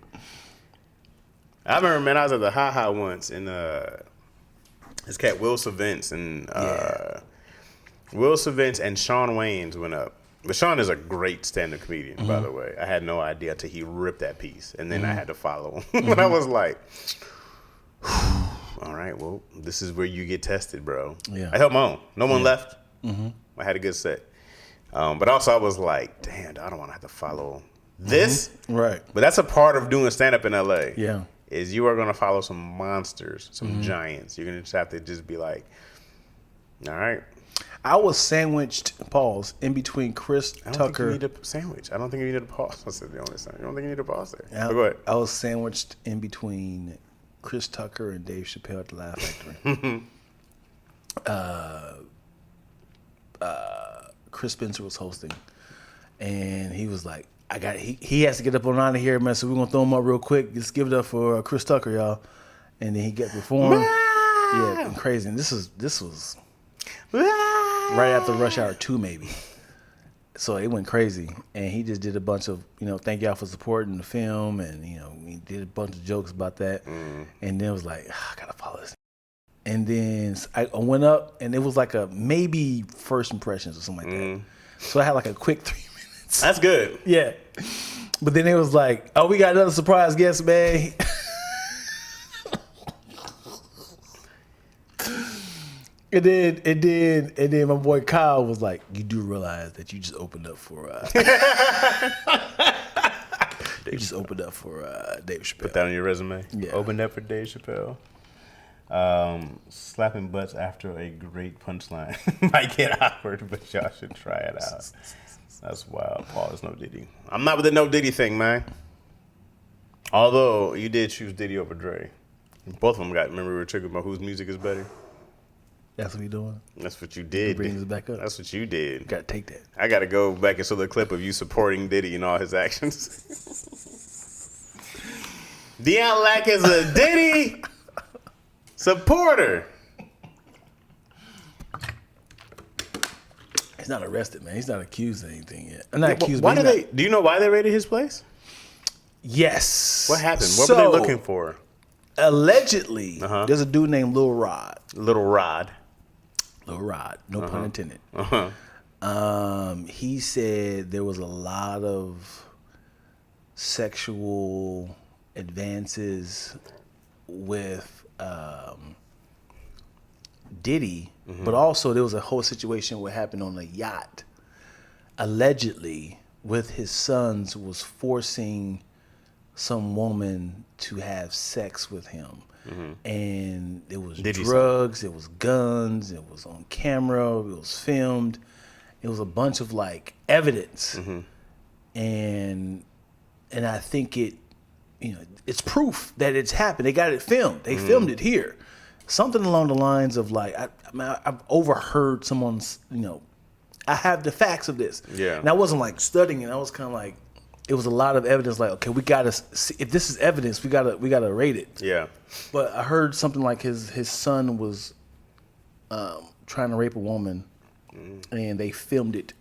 I remember, man, I was at the Ha Ha once, and this cat Will Savance and Will Savance and Sean Wayans went up. But Sean is a great stand-up comedian, by the way. I had no idea until he ripped that piece, and then I had to follow him. But I was like, all right, well, this is where you get tested, bro. Yeah. I held my own. No one left. I had a good set. But also I was like, damn, I don't want to have to follow this. Right. But that's a part of doing stand-up in L.A. Yeah. Is you are going to follow some monsters, some giants. You're going to just have to just be like, all right. I was sandwiched, in between Chris I don't Tucker. think you need a sandwich. I don't think you need a pause. That's the only thing. You don't think you need a pause there. I, But go ahead. I was sandwiched in between Chris Tucker and Dave Chappelle at the Laugh Factory. Chris Spencer was hosting, and he was like, he has to get up on out of here, man, so we're going to throw him up real quick. Just give it up for Chris Tucker, y'all. And then he got performed. Yeah, crazy. And this was right after Rush Hour 2, maybe. So it went crazy. And he just did a bunch of, thank y'all for supporting the film. And, he did a bunch of jokes about that. And then it was like, I got to follow this. And then I went up, and it was like a maybe first impressions or something like that. So I had like a quick 3 minutes. That's good. Yeah. But then it was like, oh, we got another surprise guest, man. And then my boy Kyle was like, you do realize that you just opened up for Dave Chappelle. Put that on your resume. Yeah. Opened up for Dave Chappelle. Slapping butts after a great punchline might get awkward, but y'all should try it out. That's wild. Pause. No Diddy. I'm not with the no Diddy thing, man. Although you did choose Diddy over Dre. Both of them got. Remember we were talking about whose music is better. That's what we doing. That's what you did. Bring this back up. That's what you did. Gotta take that. I gotta go back and show the clip of you supporting Diddy and all his actions. Deion Lack is a Diddy supporter. He's not arrested, man. He's not accused of anything yet. I'm not accused. Why do you know why they raided his place? Yes. What happened? What were they looking for? Allegedly, there's a dude named Lil Rod. Little Rod. Lil Rod, no pun intended. He said there was a lot of sexual advances with Diddy, but also there was a whole situation what happened on a yacht. Allegedly, with his sons, was forcing some woman to have sex with him. And it was drugs, it was guns, it was on camera, it was filmed. It was a bunch of like evidence. And I think it's proof that it's happened. They got it filmed. They filmed it here. Something along the lines of like, I've overheard someone's, I have the facts of this. Yeah. And I wasn't like studying it. I was kind of like, it was a lot of evidence. Like, okay, we gotta see, if this is evidence, we gotta rate it. Yeah. But I heard something like his son was trying to rape a woman, and they filmed it.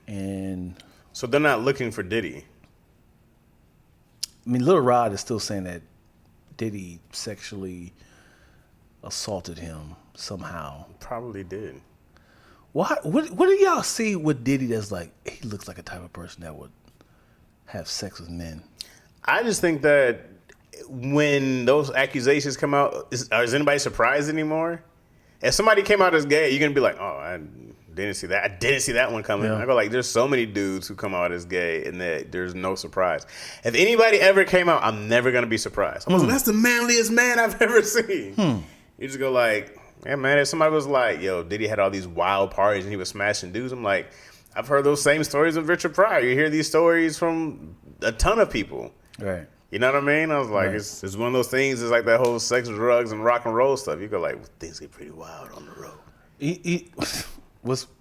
And so they're not looking for Diddy. I mean, Lil Rod is still saying that Diddy sexually assaulted him somehow. Probably did. What do y'all see with Diddy that's like, he looks like a type of person that would have sex with men? I just think that when those accusations come out, is anybody surprised anymore? If somebody came out as gay, you're going to be like, oh, I didn't see that. I didn't see that one coming. Yeah. I go like, there's so many dudes who come out as gay and that there's no surprise. If anybody ever came out, I'm never going to be surprised. I'm like, that's the manliest man I've ever seen. You just go like, yeah, man, if somebody was like, yo, Diddy had all these wild parties and he was smashing dudes, I'm like, I've heard those same stories of Richard Pryor. You hear these stories from a ton of people. Right. You know what I mean? I was like, it's one of those things. It's like that whole sex, drugs, and rock and roll stuff. You go like, things get pretty wild on the road.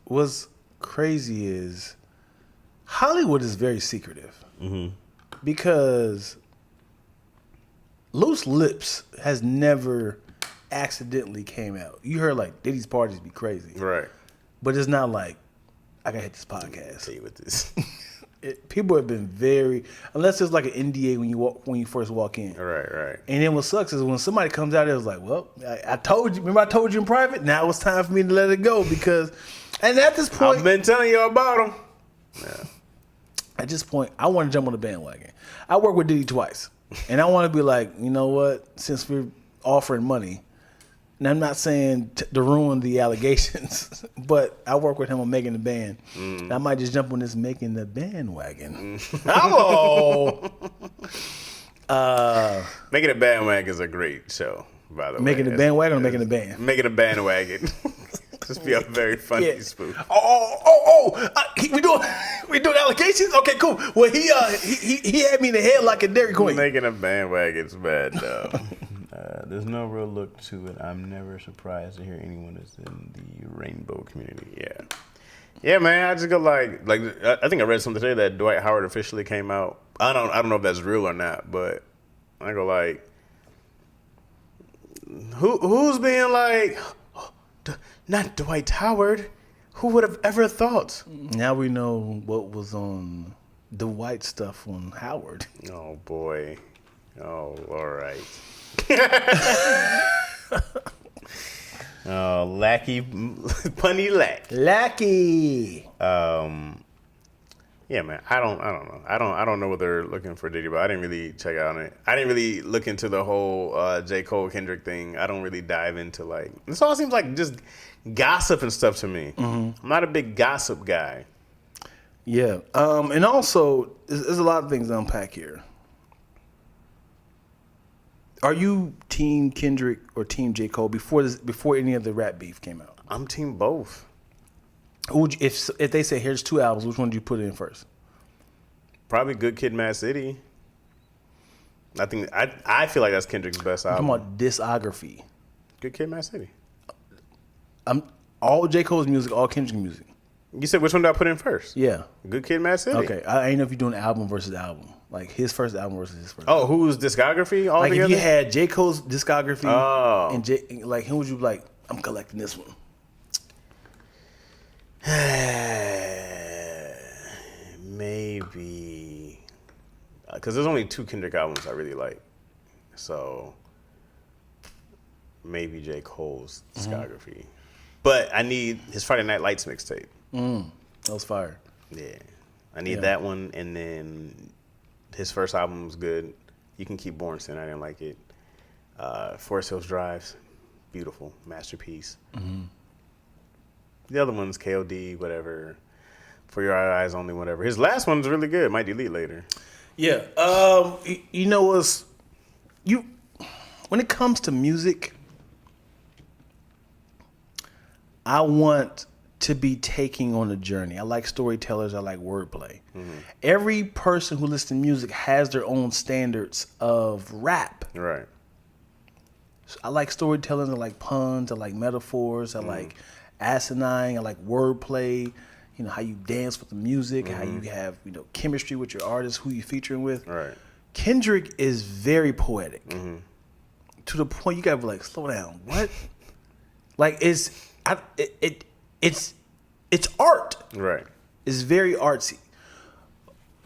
What's crazy is Hollywood is very secretive because Loose Lips has never accidentally came out. You heard like Diddy's parties be crazy, Right. but it's not like I gotta hit this podcast. Tell you what this. People have been very, unless it's like an NDA when you first walk in. Right. And then what sucks is when somebody comes out, it was like, well, I told you. Remember I told you in private? Now it's time for me to let it go because, and at this point, I've been telling you about them. Yeah. At this point, I want to jump on the bandwagon. I work with Diddy twice, and I want to be like, you know what? Since we're offering money, and I'm not saying to ruin the allegations, but I work with him on making the band. And I might just jump on this making the bandwagon. Hello. Making a Bandwagon is a great show, by the way. Making the bandwagon or making the band? Making a Bandwagon. Just be a very funny spoof. We doing allegations? Okay, cool. Well, he had me in the head like a Dairy Queen. Making a Bandwagon's bad, though. There's no real look to it. I'm never surprised to hear anyone is in the rainbow community. Yeah, man. I just go like I think I read something today that Dwight Howard officially came out. I don't know if that's real or not, but I go like, who's being like, not Dwight Howard? Who would have ever thought? Now we know what was on the white stuff on Howard. Oh boy. Oh, all right. Oh, Lackey, punny lack. Lackey. Yeah, man. I don't know. I don't know what they're looking for Diddy, but I didn't really check out on it. I didn't really look into the whole J. Cole Kendrick thing. I don't really dive into like this. All seems like just gossip and stuff to me. I'm not a big gossip guy. Yeah. And also, there's a lot of things to unpack here. Are you Team Kendrick or Team J. Cole before any of the rap beef came out? I'm team both. Who would you, if they say here's 2 albums, which one do you put in first? Probably Good Kid, Mad City. I think I feel like that's Kendrick's best I'm album. talking about discography. Good Kid, Mad City. All J. Cole's music, all Kendrick's music. You said which one did I put in first? Yeah. Good Kid, Mad City. Okay. I ain't know if you're doing album versus album. Like his first album versus his first. Oh, whose discography all like together? if you had J. Cole's discography and like who would you like? I'm collecting this one. Maybe because there's only 2 Kendrick albums I really like, so maybe J. Cole's discography. But I need his Friday Night Lights mixtape. That was fire. Yeah, I need that one, and then his first album was good. You Can Keep Bornstein, I didn't like it. Forest Hills Drive, beautiful masterpiece. The other ones, KOD, whatever. For Your Eyes Only, whatever. His last one's really good. Might delete later. Yeah. You know what's when it comes to music, I want to be taking on a journey. I like storytellers. I like wordplay. Every person who listens to music has their own standards of rap. Right. So I like storytelling. I like puns. I like metaphors. I like asinine. I like wordplay. You know, how you dance with the music, how you have, chemistry with your artist, who you're featuring with. Right. Kendrick is very poetic. To the point you gotta be like, slow down. What? Like it's art. Right. It's very artsy.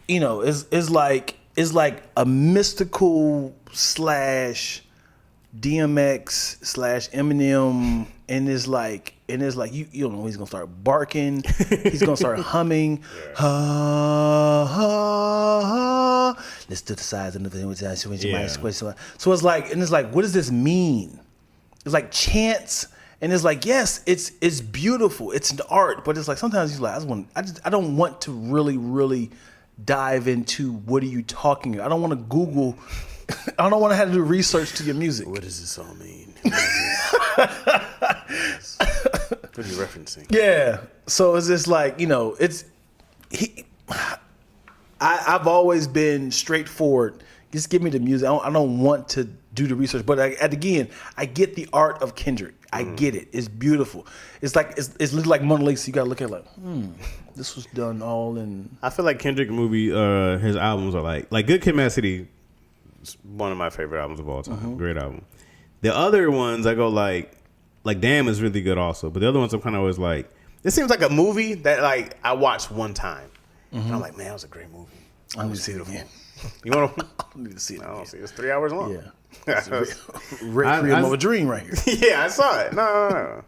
It's like a mystical / DMX / Eminem, and it's like you don't know, he's gonna start barking, he's gonna start humming, ha ha ha. Let's do the size of the So it's like, what does this mean? It's like chants, and it's like, yes, it's beautiful, it's an art, but it's like sometimes he's like, I don't want to really dive into what are you talking about. I don't want to Google. I don't want to have to do research to your music. What does this all mean? What are you referencing? Yeah. So it's just like, I've always been straightforward. Just give me the music. I don't want to do the research. But again, I get the art of Kendrick. I get it. It's beautiful. It's like it's like Mona Lisa. You gotta look at it like, this was done all in. I feel like Kendrick his albums are like Good Kid, Mad City. Is one of my favorite albums of all time. Great album. The other ones I go like Damn is really good also. But the other ones I'm kind of always like, it seems like a movie that like I watched one time. And I'm like, man, that was a great movie. I need to see it again. You want to? I need to see it. I don't see. It's 3 hours long. Yeah. Requiem of a Dream right here. Yeah, I saw it. No.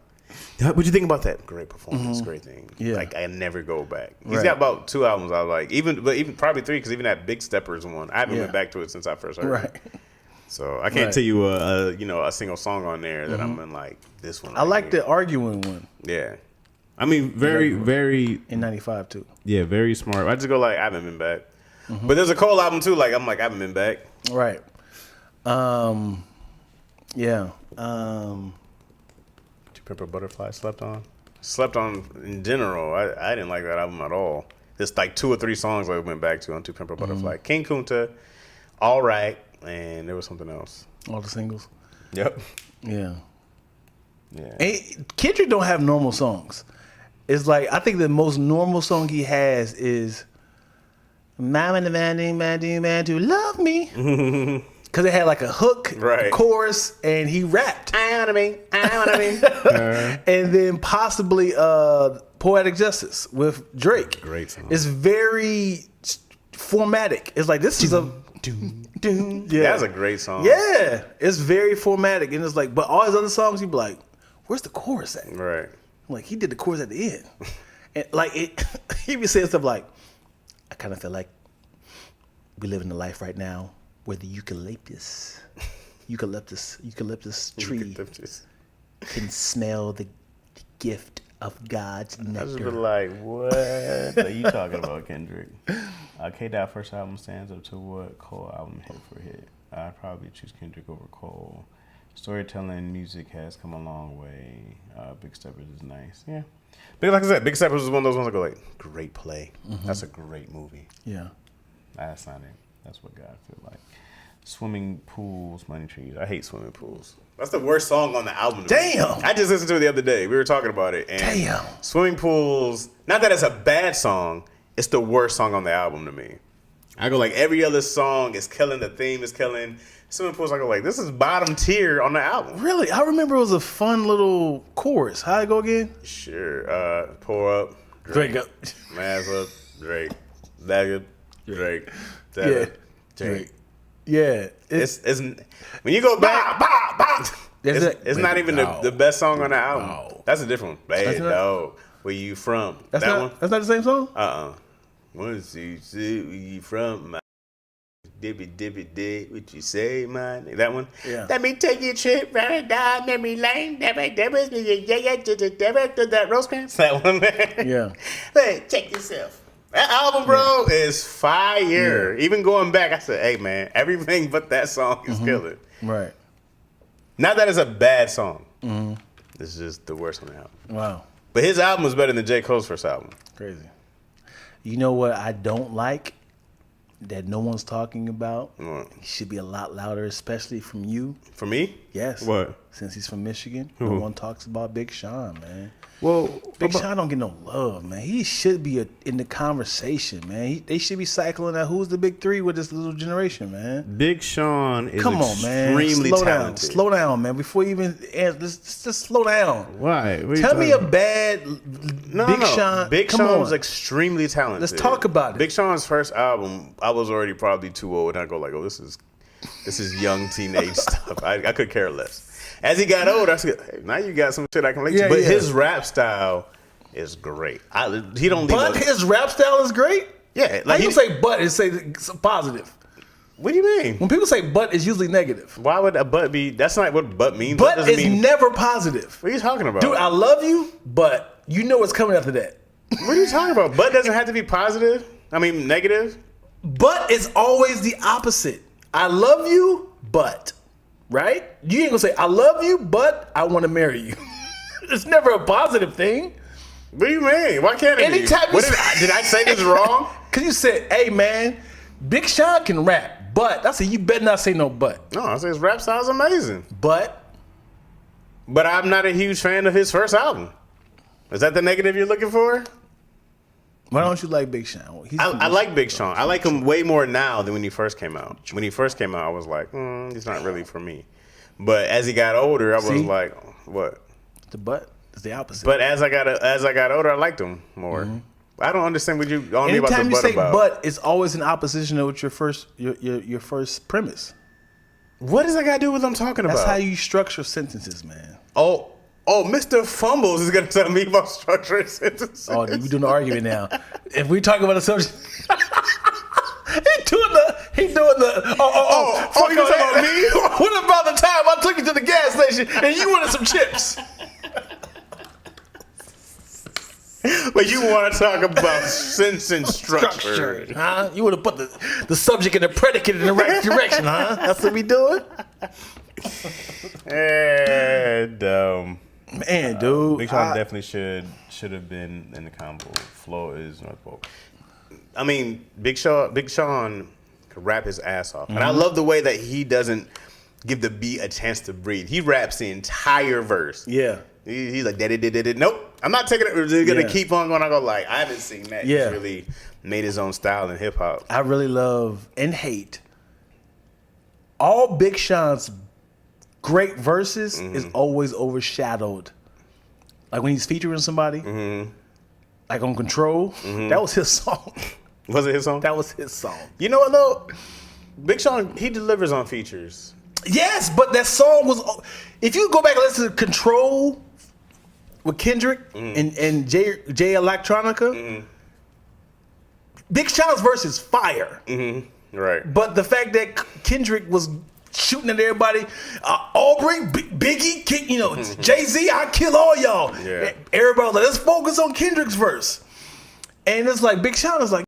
What'd you think about that? Great performance, great thing. Yeah. Like I never go back. He's got about 2 albums I like, even probably 3 because even that Big Steppers one, I haven't went back to it since I first heard it. So I can't tell you a single song on there that I'm in like this one. I like the arguing one. Yeah. I mean, very in '95 too. Yeah, very smart. I just go like I haven't been back. But there's a Cole album too. Like I'm like I haven't been back. Right. Yeah. To Pimp a Butterfly slept on in general. I didn't like that album at all. There's like 2 or 3 songs I went back to on To Pimp a Butterfly. King Kunta, All Right, and there was something else. All the singles. Yep. Yeah. Yeah. And Kendrick don't have normal songs. It's like I think the most normal song he has is "Mama the man to love me," because it had like a hook, a chorus, and he rapped. I wanna be. And then possibly "Poetic Justice" with Drake. Great song. It's very formatic. It's like this is a. Yeah, that's a great song. Yeah, it's very formatic, and it's like, but all his other songs, you'd be like, "Where's the chorus at?" Right. Like he did the chorus at the end, and like he be saying stuff like, "I kind of feel like we live in a life right now where the eucalyptus tree can smell the gift of God's nectar." I just been like, what are you talking about, Kendrick? K-Dot first album stands up to what Cole album hit for hit. I'd probably choose Kendrick over Cole. Storytelling music has come a long way. Big Steppers is nice. Yeah. But like I said, Big Steppers is one of those ones I go like, great play. That's a great movie. Yeah. That's not it. That's what God feel like. Swimming pools, money trees. I hate swimming pools. That's the worst song on the album. Damn. I just listened to it the other day. We were talking about it. And damn. Swimming pools, not that it's a bad song, it's the worst song on the album to me. I go like every other song is killing, the theme is killing. Swimming pools, I go like, this is bottom tier on the album. Really? I remember it was a fun little chorus. How'd it go again? Sure. Pour up. Drake up. Mass up. Drake. Dagger. Drake. Yeah. Drake. Yeah. It's when you go back, it's not even the best song on the album. No. That's a different one. Bad dog. Where you from? That's that not, one? That's not the same song? Once you see where you from, my dippy dig, what you say, man? That one? Yeah. Let me take you a trip right down memory lane. That Rosecrans? That one, man. Yeah. Hey, check yourself. That album, bro, is fire. Yeah. Even going back, I said, hey, man, everything but that song is killing. Right. Not that it's a bad song. It's just the worst on the album. Wow. But his album was better than J. Cole's first album. Crazy. You know what I don't like that no one's talking about? He should be a lot louder, especially from you. From me? Yes. What? Since he's from Michigan, no one talks about Big Sean, man. Well, Big Sean don't get no love, man. He should be in the conversation, man. They should be cycling out who's the big 3 with this little generation, man. Big Sean is extremely talented. Slow down, man. Before you even answer, just slow down. Why? Tell me a bad Big Sean. Big Sean's extremely talented. Let's talk about it. Big Sean's first album, I was already probably too old, and I go like, oh, this is young teenage stuff. I could care less. As he got older, I said, hey, now you got some shit I can relate to. But his rap style is great. His rap style is great? Yeah. Like you say but, it's say positive. What do you mean? When people say but, it's usually negative. Why would a but be? That's not what but means. But is never positive. What are you talking about? Dude, I love you, but you know what's coming after that. What are you talking about? But doesn't have to be positive. I mean, negative. But it's always the opposite. I love you, but. Right? You ain't gonna say, I love you, but I want to marry you. It's never a positive thing. What do you mean? Why can't it be? Did I say this wrong? Because you said, hey, man, Big Sean can rap, But I said you better not say no but. No, I say his rap style's amazing. But I'm not a huge fan of his first album. Is that the negative you're looking for? why don't you like Big Sean? I like Big Sean. I like him way more now than when he first came out. When he first came out, I was like, he's not really for me. But as he got older, I was like, what? The but is the opposite. But as I got older, I liked him more. Mm-hmm. I don't understand what you on me about the anytime you say about. but, it's always in opposition to what your first premise. What does that got to do with what I'm talking about? That's how you structure sentences, man. Oh, Mr. Fumbles is going to tell me about structuring sentences. Oh, we're doing the argument now. If we talk about a subject, he doing the. You talking about me? What about the time I took you to the gas station and you wanted some chips? But you want to talk about sentence structure. Huh? You want to put the subject and the predicate in the right direction, huh? That's what we doing? And man, dude, Big Sean definitely should have been in the combo. Flo is North Pole. I mean, Big Sean could rap his ass off, and I love the way that he doesn't give the beat a chance to breathe. He raps the entire verse. Yeah. He's like, da-da-da-da-da. Nope, I'm not taking it. We're going to keep on going. I go like, I haven't seen that. Yeah. He's really made his own style in hip hop. I really love and hate all Big Sean's great verses is always overshadowed. Like when he's featuring somebody, like on Control, that was his song. Was it his song? That was his song. You know what though? Big Sean, he delivers on features. Yes, but that song was. If you go back and listen to Control with Kendrick and Jay Electronica, Big Sean's verse is fire. Right. But the fact that Kendrick was shooting at everybody, Aubrey, Biggie, Jay-Z, I kill all y'all. Yeah. Everybody was like, let's focus on Kendrick's verse. And it's like, Big Sean is like,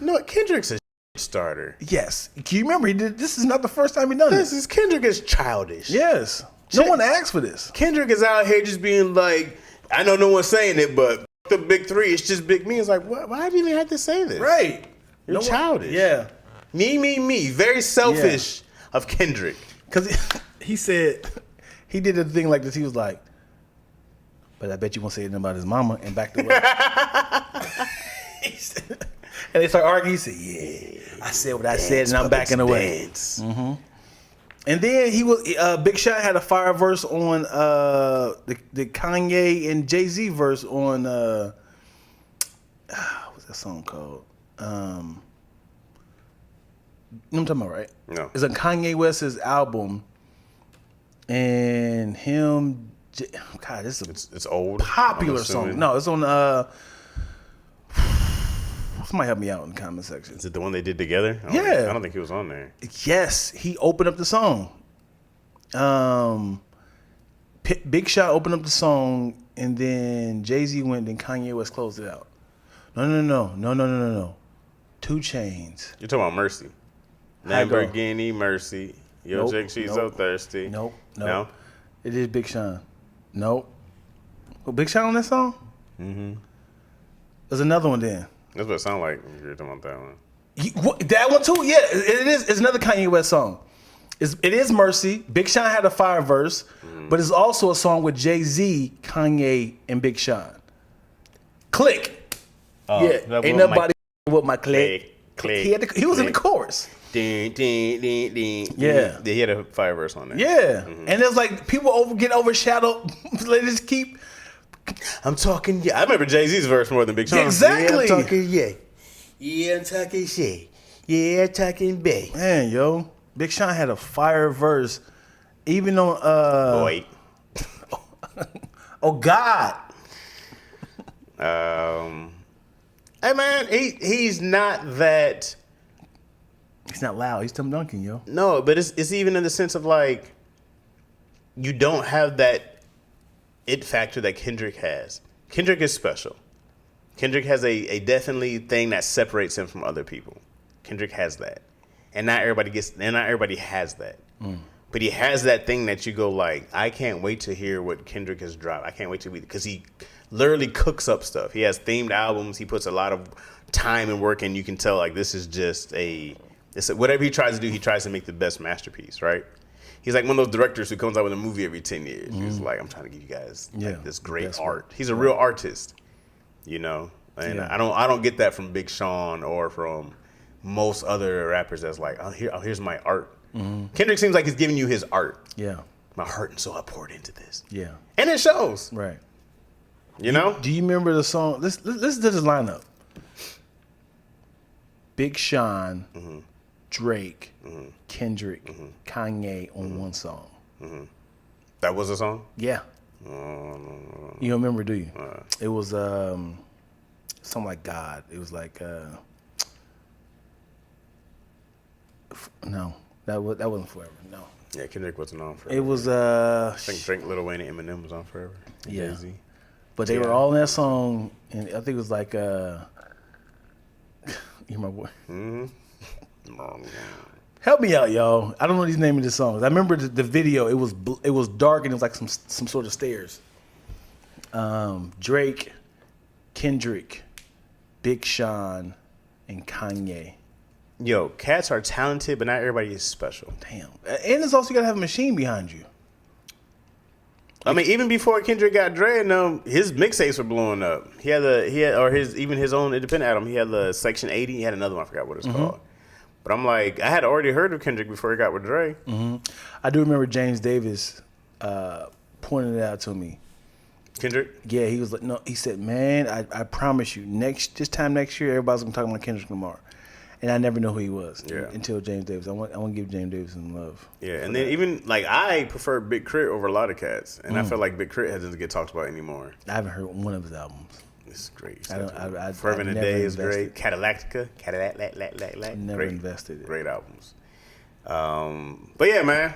no, Kendrick's a starter. yes. Can you remember, this is not the first time he done this. Kendrick is childish. Yes. No one asked for this. Kendrick is out here just being like, I know no one's saying it, but the big three, it's just big me. It's like, what? Why do you even have to say this? Right. You're childish. Yeah. Me. Very selfish of Kendrick. Because he said, he did a thing like this. He was like, but I bet you won't say anything about his mama, and backed away. And they start arguing. He said, yeah, I said what I said, and I'm backing away. And then he was Big Sean had a fire verse on the Kanye and Jay-Z verse on what's that song called? I'm talking about, right? No. It's a Kanye West's album, and him. God, this is It's old. popular song. No, it's on. Somebody help me out in the comment section. Is it the one they did together? I don't think he was on there. Yes, he opened up the song. Big Shot opened up the song, and then Jay-Z went, and Kanye West closed it out. No. 2 Chainz. You're talking about Mercy. Lamborghini Mercy. Yo, Jake, she's so thirsty. Nope. No? It is Big Sean. Nope. Well, Big Sean on that song? There's another one then. That's what it sounded like when you were talking about that one. That one too? Yeah, it is. It's another Kanye West song. It is Mercy. Big Sean had a fire verse, but it's also a song with Jay-Z, Kanye, and Big Sean. Click. Ain't nobody with my click. He was in the chorus. Ding, ding, ding, ding. Yeah. He had a fire verse on there. Yeah. And it's like people get overshadowed. They just keep. I'm talking, I remember Jay-Z's verse more than Big Sean. Exactly. Yeah, I'm talking, yeah, I'm talking shit. Yeah, I'm talking big. Man, yo. Big Sean had a fire verse. Even on, Boy. Oh, God. Hey, man, he's not that. He's not loud. He's Tim Duncan, yo. No, but it's even in the sense of like, you don't have that it factor that Kendrick has. Kendrick is special. Kendrick has a definitely thing that separates him from other people. Kendrick has that. And not everybody has that. But he has that thing that you go like, I can't wait to hear what Kendrick has dropped. I can't wait to read it. Because he literally cooks up stuff. He has themed albums. He puts a lot of time and work in. You can tell like this is just a It's whatever he tries to do, he tries to make the best masterpiece, right? He's like one of those directors who comes out with a movie every 10 years. He's like, I'm trying to give you guys like, this great art. He's a real artist, you know? And I don't get that from Big Sean or from most other rappers that's like, here's my art. Kendrick seems like he's giving you his art. Yeah. My heart and soul I poured into this. Yeah. And it shows. Right. You know? Do you remember the song? Listen to this lineup. Big Sean, Drake, Kendrick, Kanye on one song. That was a song? Yeah. You don't remember, do you? It was something like God. It was like no, that wasn't Forever. No. Yeah, Kendrick wasn't on Forever. It was I think Drake, Lil Wayne, and Eminem was on Forever. Yeah. Jay-Z. But they were all in that song, and I think it was like you're my boy. Help me out, y'all. I don't know these names of the songs. I remember the video. It was dark and it was like some sort of stairs. Drake, Kendrick, Big Sean, and Kanye. Yo, cats are talented, but not everybody is special. Damn. And it's also you gotta have a machine behind you. I mean, even before Kendrick got Dre, his mixtapes were blowing up. He had his own independent album. He had the Section 80. He had another one. I forgot what it's called. But I'm like, I had already heard of Kendrick before he got with Dre. I do remember James Davis pointing it out to me. Kendrick? Yeah, he was like, no, he said, man, I promise you, this time next year, everybody's gonna talk about Kendrick Lamar. And I never know who he was until James Davis. I want to give James Davis some love. Yeah, and then even like I prefer Big Crit over a lot of cats, and I feel like Big Crit doesn't get talked about anymore. I haven't heard one of his albums. It's great. Fervent in the Day is great. Cadillactica, Never invested it. Great albums. But yeah, man,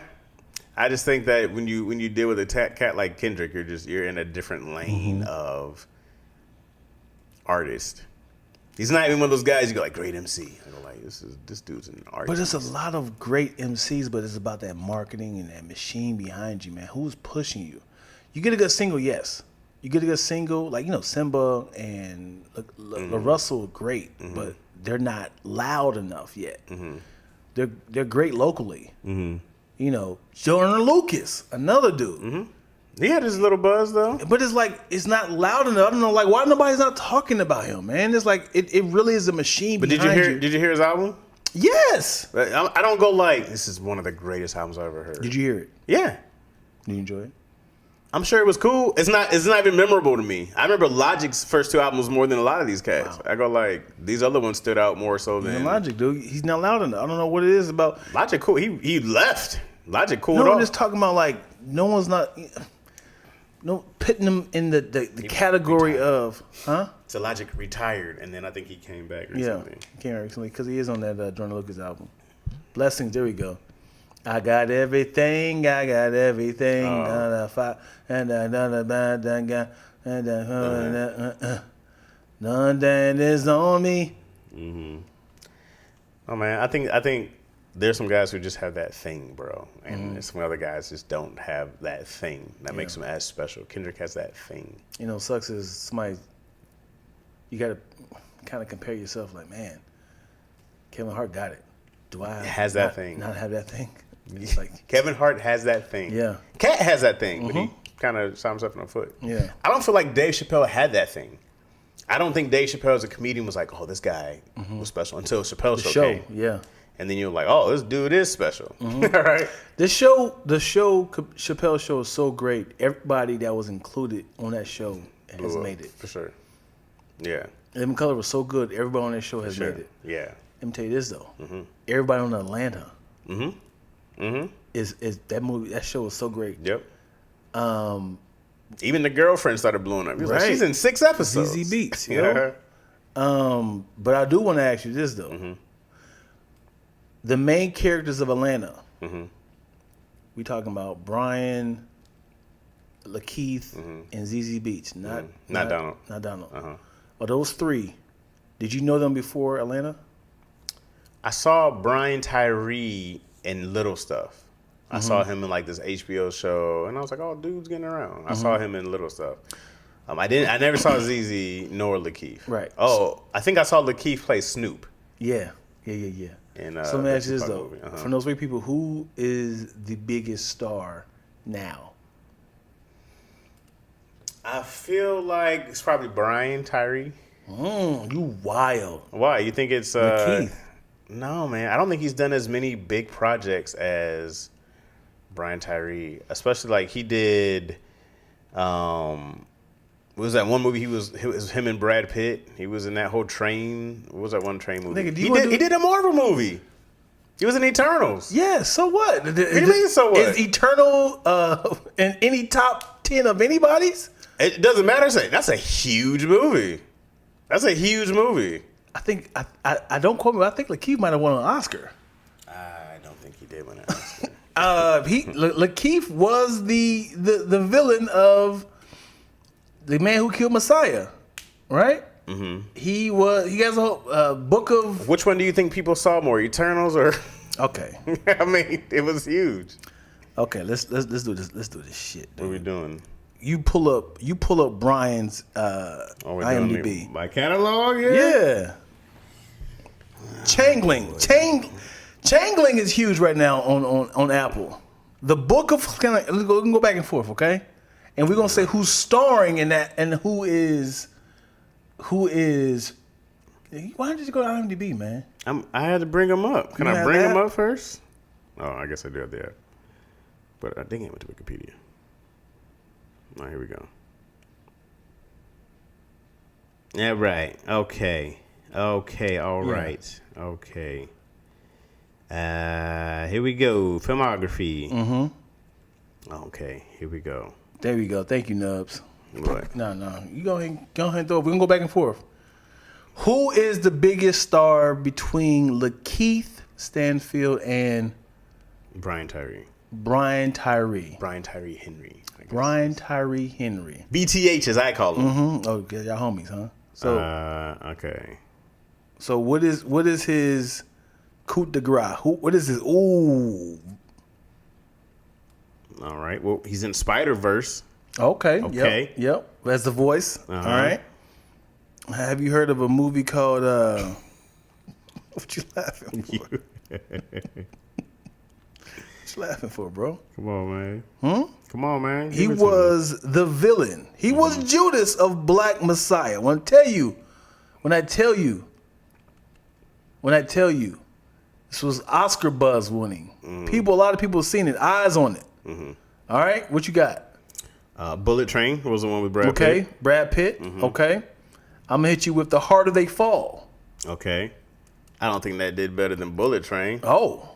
I just think that when you deal with a cat like Kendrick, you're in a different lane of artist. He's not even one of those guys you go like great MC. I go like this dude's an artist. But there's a lot of great MCs, but it's about that marketing and that machine behind you, man. Who's pushing you? You get a good single, yes. You get a good single, like Simba and La Russell, great, but they're not loud enough yet. They're great locally. Jordan Lucas, another dude. He had his little buzz though. But it's like it's not loud enough. I don't know, like why nobody's not talking about him, man. It's like it really is a machine. But did you hear his album? Yes. I don't go like this is one of the greatest albums I've ever heard. Did you hear it? Yeah. Did you enjoy it? I'm sure it was cool. It's not even memorable to me. I remember Logic's first two albums more than a lot of these cats. Wow. I go like these other ones stood out more so than Logic, dude. He's not loud enough. I don't know what it is about Logic. Cool. He left. Logic cooled off. I'm just talking about like no one's not. No, putting him in the category of, So Logic retired, and then I think he came back recently. Yeah, he came back recently because he is on that Jordan Lucas album. Blessings, there we go. I got everything. None that is on me. Oh man, I think there's some guys who just have that thing, bro. And some other guys just don't have that thing that makes them as special. Kendrick has that thing. Sucks is somebody, you got to kind of compare yourself like, man, Kevin Hart got it. Do I has that thing? Not have that thing? It's like, Kevin Hart has that thing. Yeah. Cat has that thing, but he kind of shot himself in the foot. Yeah. I don't feel like Dave Chappelle had that thing. I don't think Dave Chappelle as a comedian was like, oh, this guy was special until Chappelle's show came. Yeah. And then you're like, oh, this dude is special. All right. The Chappelle show is so great. Everybody that was included on that show has made it. For sure. Yeah. Living Color was so good. Everybody on that show has made it. Yeah. Let me tell you this though. Everybody on Atlanta is that movie. That show was so great. Yep. Even the girlfriend started blowing up. He was like, she's in 6 episodes. ZZ Beats. But I do want to ask you this though. The main characters of Atlanta. We talking about Brian, Lakeith, and ZZ Beats. Not Donald. Not Donald. Of those 3, did you know them before Atlanta? I saw Brian Tyree in Little Stuff. I saw him in like this HBO show, and I was like, "Oh, dude's getting around." I saw him in Little Stuff. I never saw ZZ nor Lakeith. Right. Oh, I think I saw Lakeith play Snoop. Yeah. And in So let me ask you this Tupac though: movie. from those three people, who is the biggest star now? I feel like it's probably Brian Tyree. You wild. Why? You think it's Keith. No, man. I don't think he's done as many big projects as Brian Tyree. Especially like he did. What was that one movie? It was him and Brad Pitt. He was in that whole train. What was that one train movie? Nigga, he did a Marvel movie. He was in Eternals. Yeah. So what? What do you mean? So what? Is Eternal in any top 10 of anybody's? It doesn't matter. That's a huge movie. That's a huge movie. I think I don't quote me. I think Lakeith might have won an Oscar. I don't think he did win an Oscar. Lakeith was the villain of the man who killed Messiah, right? Mm-hmm. He has a whole book of. Which one do you think people saw more, Eternals or? Okay. I mean, it was huge. Okay, let's do this. Let's do this shit. Dude. What are we doing? You pull up Brian's IMDb. My catalog, Yeah. Changling is huge right now on Apple. The book of we can go back and forth, okay? And we're gonna say who's starring in that and who is. Why don't you just go to IMDb, man? I had to bring them up. Can You I have bring them that? up first? Oh, I guess I do have the app. But I think I went to Wikipedia. All right, here we go. Yeah, right. Okay. All right. Okay. Here we go. Filmography. Mm-hmm. Okay, here we go. There we go. Thank you, Nubs. What? No. You go ahead and throw it. We're gonna go back and forth. Who is the biggest star between Lakeith Stanfield and Brian Tyree. Brian Tyree? Brian Tyree Henry. I guess. Brian Tyree Henry. BTH, as I call him. Mm-hmm. Oh, yeah, y'all homies, huh? So, okay. so what is his coup de grace? What is his? Ooh. All right. Well, he's in Spider-Verse. Okay. Okay. Yep. That's the voice. Uh-huh. All right. Have you heard of a movie called? What you laughing for? What you laughing for, bro? Come on, man. Come on, man. He was the villain. He was Judas of Black Messiah. When I tell you, this was Oscar buzz winning. A lot of people have seen it, eyes on it. All right, what you got? Bullet Train was the one with Brad Pitt. Okay, Brad Pitt. Okay, I'm gonna hit you with The Harder They Fall. Okay. I don't think that did better than Bullet Train. Oh,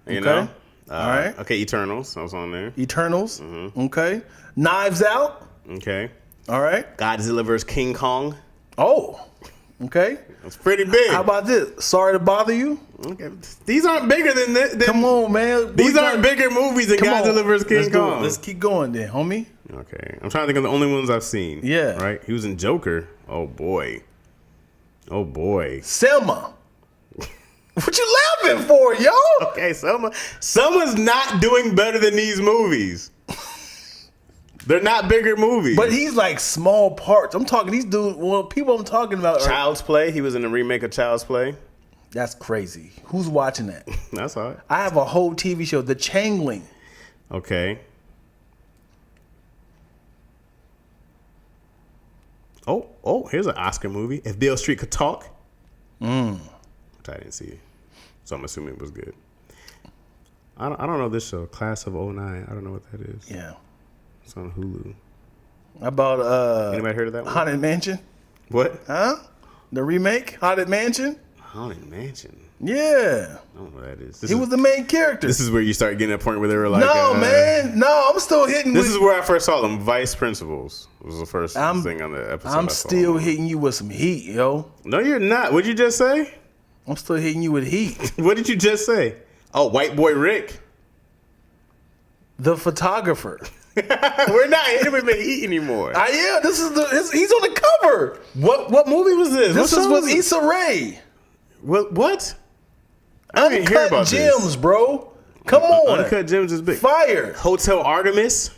You know? All right. Okay, Eternals. I was on there. Eternals. Okay, Knives Out. Okay. All right. Godzilla vs. King Kong. Oh, okay. That's pretty big. How about this? Sorry to bother you. Okay. These aren't bigger than this. Come on, man. These aren't bigger movies than Godzilla vs. King Kong. Let's keep going then, homie. Okay. I'm trying to think of the only ones I've seen. Yeah. Right? He was in Joker. Oh, boy. Selma. What you laughing for, yo? Okay, Selma's not doing better than these movies. They're not bigger movies. But he's like small parts. I'm talking these dudes. Well, people I'm talking about. Child's Play. He was in the remake of Child's Play. That's crazy. Who's watching that? That's all right. I have a whole TV show, The Changeling. Okay. Oh, here's an Oscar movie. If Beale Street Could Talk. Which I didn't see. So I'm assuming it was good. I don't know this show, Class of '09. I don't know what that is. Yeah. It's on Hulu. How about Anybody heard of that one? Haunted Mansion? What? Huh? The remake, Haunted Mansion? Haunted Mansion. Yeah. I don't know what that is. He was the main character. This is where you start getting to a point where they were like, no, man. No, I'm still hitting. This is where I first saw them. Vice Principals was the first thing on the episode. I'm still hitting you with some heat, yo. No, you're not. What'd you just say? I'm still hitting you with heat. What did you just say? Oh, White Boy Rick. The photographer. We're not hitting with heat anymore. Yeah, he's on the cover. What movie was this? This is with Issa Rae. What? I didn't hear about Gems, this. Bro. Come on. Uncut Gems is big. Fire. Hotel Artemis.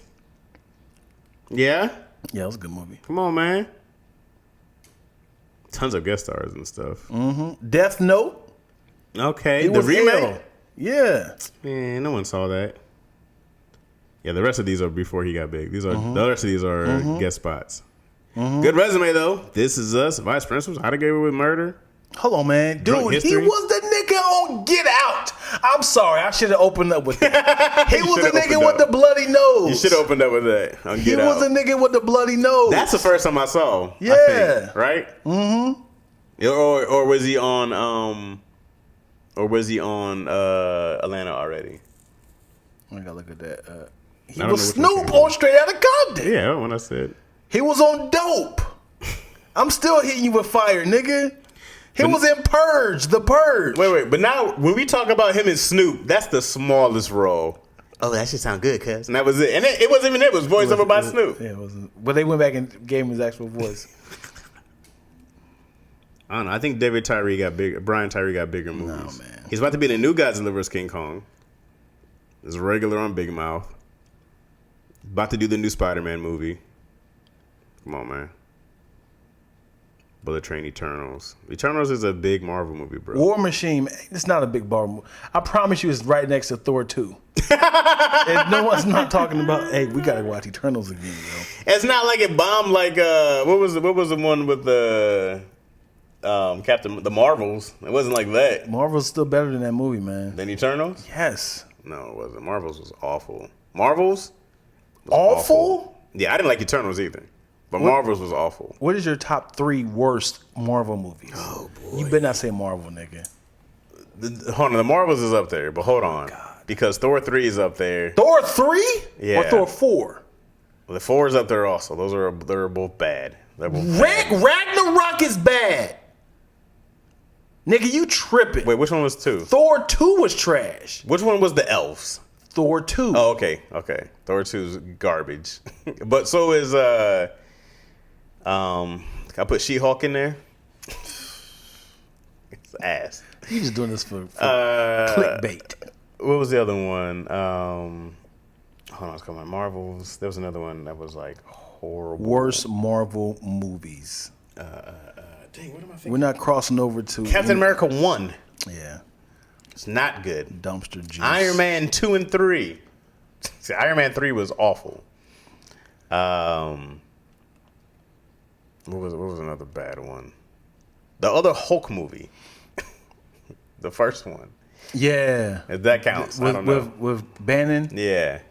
Yeah? Yeah, it was a good movie. Come on, man. Tons of guest stars and stuff. Death Note. Okay, It the was remake. L. Yeah. Man, no one saw that. Yeah, the rest of these are before he got big. These are the rest of these are guest spots. Good resume though. This Is Us, Vice Principals, How to Get Away with Murder. Hold on, man. Drunk Dude, he History. was the nigga on Get Out. I'm sorry. I should have opened up with that. He was the should've nigga opened with up. the bloody nose. You should have opened up with that. On He Get was Out. the nigga with the bloody nose. That's the first time I saw. Yeah. I think, right. Mm-hmm. Or was he on Atlanta already? I gotta look at that. He I don't was know which one Snoop came on Straight Outta Compton. Yeah, when I said. He was on Dope. I'm still hitting you with fire, nigga. He was in Purge, The Purge. Wait. But now, when we talk about him and Snoop, that's the smallest role. Oh, that should sound good, cuz. And that was it. And it wasn't even it. It was voiced over by Snoop. Yeah, it wasn't. But they went back and gave him his actual voice. I don't know. I think Brian Tyree got bigger movies. No, man. He's about to be in the new Godzilla vs. King Kong. He's regular on Big Mouth. About to do the new Spider-Man movie. Come on, man. Bullet Train Eternals. Eternals is a big Marvel movie, bro. War Machine, it's not a big bar movie. I promise you it's right next to Thor 2. And no one's not talking about, hey, we gotta watch Eternals again, yo. It's not like it bombed like what was the one with the Captain the Marvels? It wasn't like that. Marvel's still better than that movie, man. Than Eternals? Yes. No, it wasn't. Marvels was awful. Marvels? Was Awful? Yeah, I didn't like Eternals either. But Marvels was awful. What is your top 3 worst Marvel movies? Oh, boy. You better not say Marvel, nigga. Hold on, the Marvels is up there, but hold on. God. Because Thor 3 is up there. Thor 3? Yeah. Or Thor 4? Well, the 4 is up there also. They're both bad. They're both bad. Ragnarok is bad. Nigga, you tripping. Wait, which one was 2? Thor 2 was trash. Which one was the elves? Thor 2. Oh, okay. Thor 2 is garbage. But so is I put She-Hulk in there. It's ass. You just doing this for clickbait. What was the other one? Hold on, it's coming. Marvels. There was another one that was like horrible. Worst Marvel movies. Dang, what am I thinking? We're not crossing over to Captain America 1. Yeah. It's not good. Dumpster juice. Iron Man 2 and 3. See, Iron Man 3 was awful. What was another bad one? The other Hulk movie. The first one. Yeah. If that counts. I don't know. With Bannon? Yeah.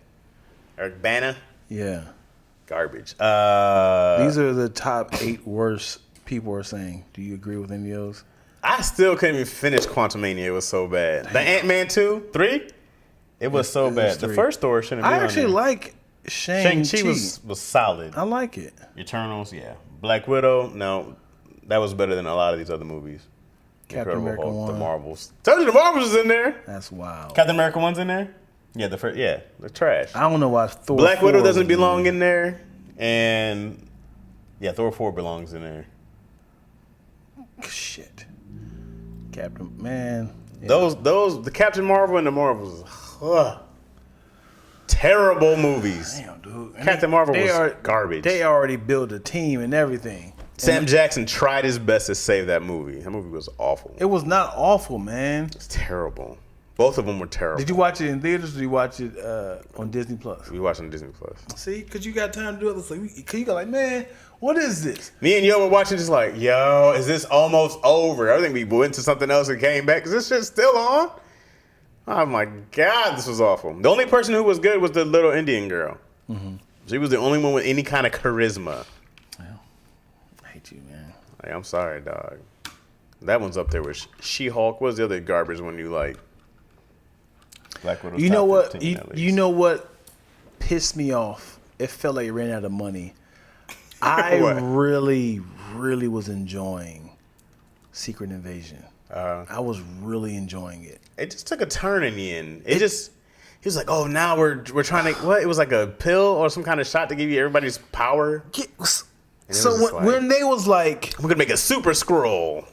Eric Bana. Yeah. Garbage. These are the top 8 worst people are saying. Do you agree with any of those? I still couldn't even finish Quantumania. It was so bad. Damn. The Ant-Man 2, 3? It was so bad. The first Thor shouldn't be I on actually there. like Shang-Chi. was solid. I like it. Eternals, yeah. Black Widow, no. That was better than a lot of these other movies. Captain America Hulk, 1. The Marvels. Told you the Marvels is in there. That's wild. Captain America 1's in there? Yeah, they're trash. I don't know why Thor Black 4 Widow doesn't was belong in there. And yeah, Thor 4 belongs in there. Shit. Captain, man. Yeah. The Captain Marvel and the Marvels, terrible movies. Damn, dude. Captain Marvel was garbage. They already built a team and everything. Sam Jackson tried his best to save that movie. That movie was awful. It was not awful, man. It's terrible. Both of them were terrible. Did you watch it in theaters or did you watch it on Disney Plus? We watched it on Disney Plus. See, because you got time to do it. It's like, cause you got like, man, what is this? Me and Yo were watching just like, yo, is this almost over? I think we went to something else and came back. Is this shit still on? Oh my God, this was awful. The only person who was good was the little Indian girl. Mm-hmm. She was the only one with any kind of charisma. Well, I hate you, man. Like, I'm sorry, dog. That one's up there with She-Hulk. What's the other garbage one you like? Black Widow's You know top what? 15 at least. You know what pissed me off? It felt like it ran out of money. I really, really was enjoying Secret Invasion. I was really enjoying it. It just took a turn in the end. He was like, oh, now we're trying to, what? It was like a pill or some kind of shot to give you everybody's power. So when they was like, we're gonna make a super scroll.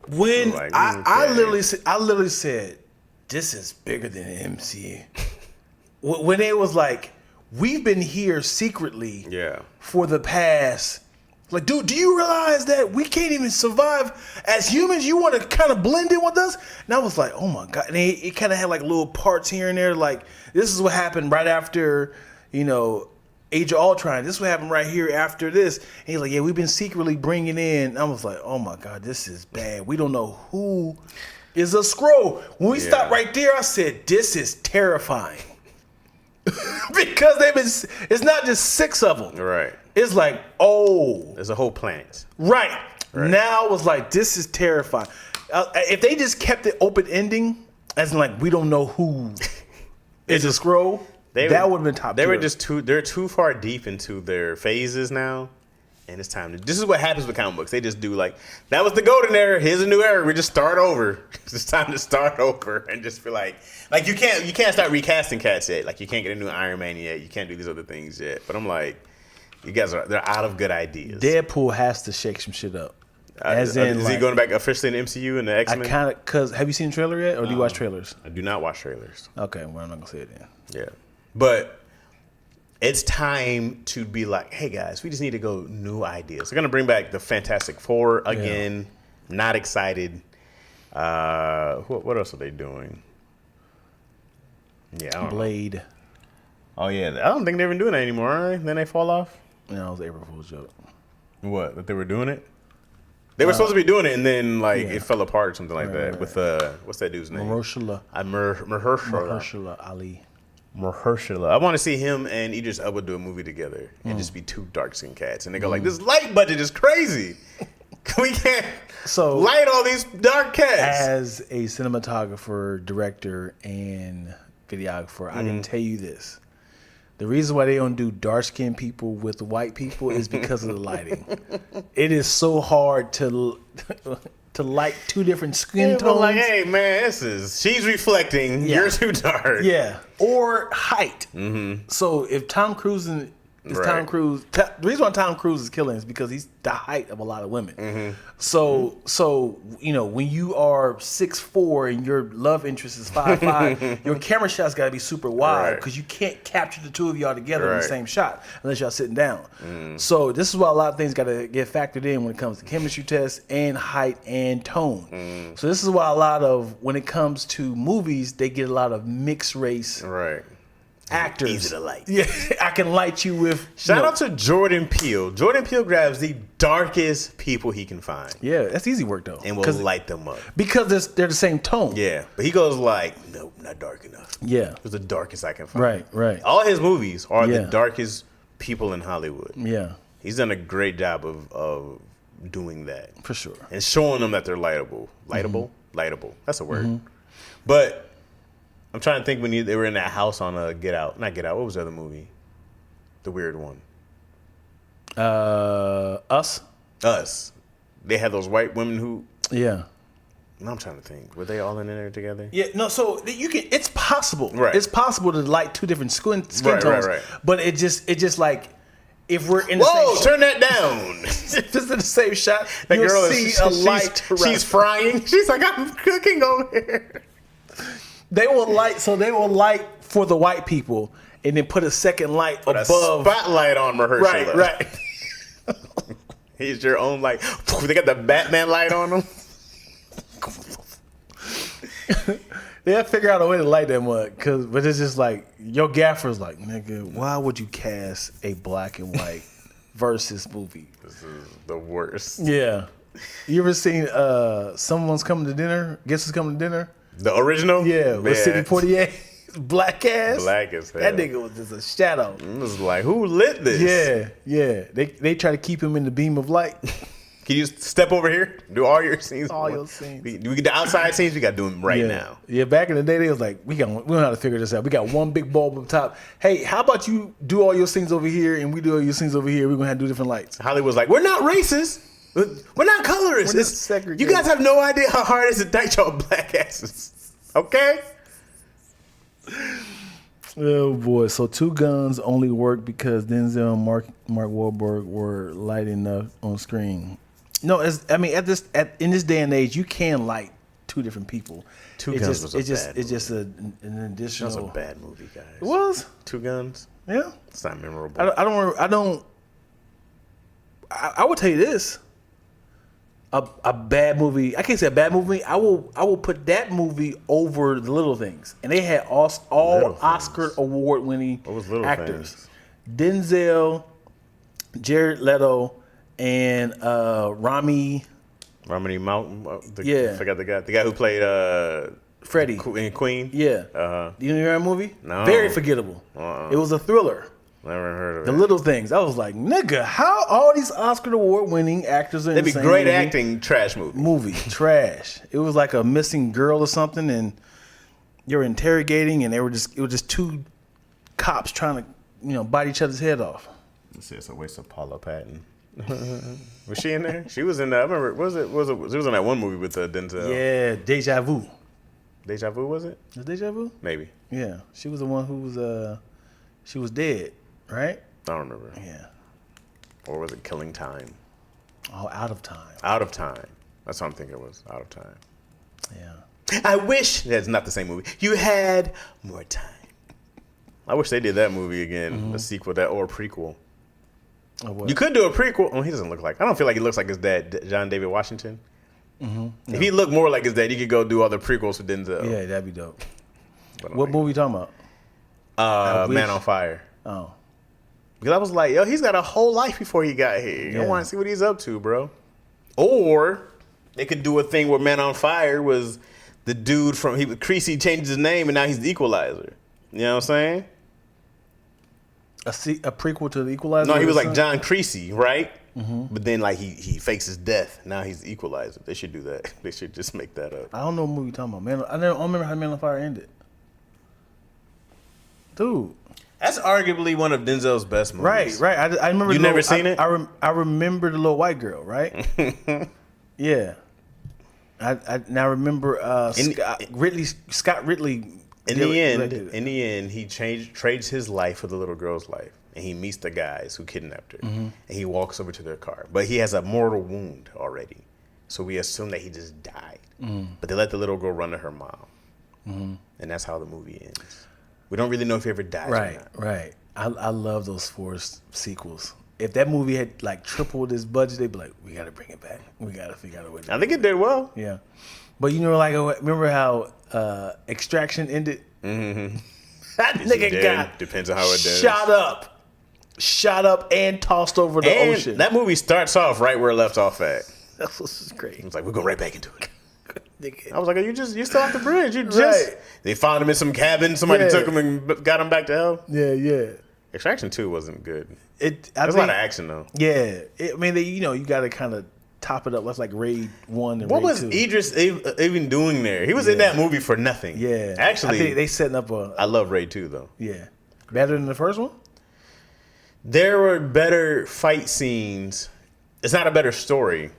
When like, I literally said, this is bigger than the MCU. When they was like, we've been here secretly Yeah. for the past Like, dude, do you realize that we can't even survive as humans? You want to kind of blend in with us? And I was like, oh my God. And it kind of had like little parts here and there. Like, this is what happened right after, Age of Ultron. This is what happened right here after this. And he's like, yeah, we've been secretly bringing in. And I was like, oh my God, this is bad. We don't know who is a Skrull. When we stopped right there, I said, this is terrifying. Because it's not just 6 of them. Right. It's like, oh. There's a whole planet. Right. Now it was like, this is terrifying. If they just kept it open ending, as in like, we don't know who is a Skrull, that would have been top tier. They're too far deep into their phases now. And it's time to. This is what happens with comic books. They just do like, that was the golden era. Here's a new era. We just start over. It's time to start over and just feel like you can't start recasting cats yet. Like you can't get a new Iron Man yet. You can't do these other things yet. But I'm like, they're out of good ideas. Deadpool has to shake some shit up. Is he going back officially in the MCU and the X-Men? Cause have you seen the trailer yet, or do you watch trailers? I do not watch trailers. Okay, well I'm not gonna say it then. Yeah, but. It's time to be like, hey guys, we just need to go new ideas. They're gonna bring back the Fantastic Four again. Yeah. Not excited. What else are they doing? Yeah, I don't Blade. Know. Oh yeah, I don't think they're even doing that anymore. Are they? Then they fall off. No, it was April Fool's joke. What? That they were doing it? They were supposed to be doing it, and then it fell apart or something like that. Right. With what's that dude's name? Mahershala. Mahershala Ali. Mahershala. I want to see him and Idris Elba do a movie together and just be 2 dark-skinned cats. And they go like, this light budget is crazy. We can't light all these dark cats. As a cinematographer, director, and videographer, I can tell you this. The reason why they don't do dark-skinned people with white people is because of the lighting. It is so hard to light 2 different skin tones. Like, hey man, she's reflecting. Yeah. You're too dark. Yeah, or height. Mm-hmm. So if Tom Cruise Tom Cruise, the reason why Tom Cruise is killing is because he's the height of a lot of women. Mm-hmm. So when you are 6'4" and your love interest is 5'5", your camera shot's got to be super wide because you can't capture the 2 of y'all together in the same shot unless y'all sitting down. Mm. So this is why a lot of things got to get factored in when it comes to chemistry tests and height and tone. Mm. So this is why when it comes to movies, they get a lot of mixed race. Right. Actors. Easy to light. Yeah, I can light you with. Shout out to Jordan Peele. Jordan Peele grabs the darkest people he can find. Yeah, that's easy work though. And will light them up. Because they're the same tone. Yeah, but he goes like, nope, not dark enough. Yeah. It's the darkest I can find. Right. All his movies are the darkest people in Hollywood. Yeah. He's done a great job of doing that. For sure. And showing them that they're lightable. Lightable? Mm-hmm. Lightable. That's a word. Mm-hmm. But I'm trying to think when they were in that house on Get Out. Not Get Out. What was the other movie? The weird one. Us. They had those white women who. Yeah. I'm trying to think. Were they all in there together? Yeah. No. So it's possible. Right. It's possible to light 2 different skin tones. Right. But it just like if we're in the same. Turn that down. If it's in the same shot, that you'll girl see a light. She's frying. She's like, I'm cooking over here. They will light for the white people, and then put a second light above. A spotlight on Mahershala. Right. He's your own light. They got the Batman light on them. They have to figure out a way to light that mug, but it's just like your gaffer's like, nigga, why would you cast a black and white versus movie? This is the worst. Yeah. You ever seen Someone's Coming to Dinner? Guess Who's Coming to Dinner? The original? Yeah, with Sidney Poitier. Black ass. Black as hell. That nigga was just a shadow. It was like, who lit this? Yeah. They try to keep him in the beam of light. Can you step over here? Do all your scenes. All your scenes. We get the outside scenes. We got to do them right now. Yeah, back in the day, they was like, we know how to figure this out. We got one big bulb up top. Hey, how about you do all your scenes over here and we do all your scenes over here? We're going to have to do different lights. Hollywood's like, we're not racist. We're not colorist. You guys have no idea how hard it is to date y'all black asses. Okay? Oh boy! So Two Guns only worked because Denzel and Mark Wahlberg were light enough on screen. No, in this day and age, you can light 2 different people. Two Guns was a bad movie. It's just an additional. That was a bad movie, guys. It was 2 Guns. Yeah, it's not memorable. I would tell you this. A bad movie. I can't say a bad movie. I will put that movie over The Little Things, and they had all Oscar award winning actors. Denzel, Jared Leto, and Rami Mountain. I forgot the guy who played Freddie in Queen. Yeah. You know that movie? No. Very forgettable. It was a thriller. Never heard of it. The Little Things. I was like, nigga, how all these Oscar award winning actors in They'd the be same great movie? acting. Trash movie. Trash. It was like a missing girl or something, and they were interrogating, and it was just two cops trying to bite each other's head off. It's a waste of Paula Patton. Was she in there? She was in that. I remember. She was in that one movie with Denzel. Yeah, Deja Vu. Deja Vu, was it? Was Deja Vu? Maybe. Yeah, she was the one who was she was dead, right? I don't remember. Yeah. Or was it Killing Time? Oh, Out of Time. Out of Time. That's what I'm thinking it was. Out of Time. Yeah. I wish that's not the same movie. You had more time. I wish they did that movie again, a sequel or a prequel. You could do a prequel. Oh, he doesn't look like. I don't feel like he looks like his dad, John David Washington. No. If he looked more like his dad, you could go do other prequels with Denzel. Yeah, that'd be dope. What movie you talking about? Man on Fire. Oh. Because I was like, yo, he's got a whole life before he got here. Yeah. I want to see what he's up to, bro. Or they could do a thing where Man on Fire was the dude from Creasy changed his name and now he's the Equalizer. You know what I'm saying? A prequel to the Equalizer? No, he was like John Creasy, right? But then like he fakes his death. Now he's the Equalizer. They should do that. They should just make that up. I don't know what movie you're talking about, man. I don't remember how Man on Fire ended. Dude. That's arguably one of Denzel's best movies. Right. I remember. You never seen it? I remember the little white girl, right? Yeah. I now remember Scott Ridley. In the end, he trades his life for the little girl's life, and he meets the guys who kidnapped her, and he walks over to their car. But he has a mortal wound already, so we assume that he just died. But they let the little girl run to her mom, and that's how the movie ends. We don't really know if he ever dies or not. Right. I love those Forrest sequels. If that movie had like tripled its budget, they'd be like, we got to bring it back. We got to figure out a way. I think it did well. Yeah. But remember how Extraction ended? That nigga got depends on how it does. Shot up and tossed over the ocean. That movie starts off right where it left off at. That's what's great. It was like, we're going right back into it. I was like, you still off the bridge. They found him in some cabin. Somebody took him and got him back to hell. Yeah. Extraction 2 wasn't good. There's a lot of action though. Yeah. You got to kind of top it up. That's like Raid 1 and what Raid 2. What was Idris even doing there? He was in that movie for nothing. Yeah. Actually, I think they setting up I love Raid 2 though. Yeah. Better than the first one? There were better fight scenes. It's not a better story,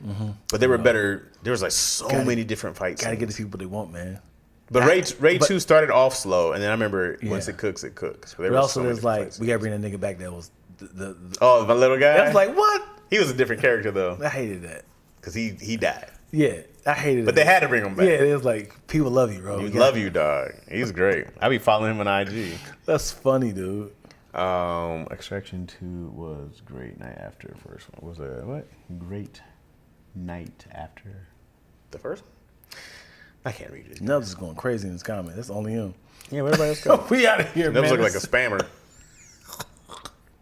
but there were better. There was like so many different fight scenes. Gotta get the people they want, man. But Raid 2 started off slow, and then I remember once it cooks, it cooks. But also there's like, we gotta bring that nigga back that was the my little guy? I was like, what? He was a different character though. I hated that. Because he died. Yeah, I hated it. But they had to bring him back. Yeah, it was like, people love you, bro. We love you, dog. He's great. I be following him on IG. That's funny, dude. Extraction 2 was Great Night After. The first one was what? Great Night After. The first one? I can't read it. Nubs is going crazy in his comment. That's only him. Yeah, where everybody else go? We out of here, man. Nubs look like a spammer.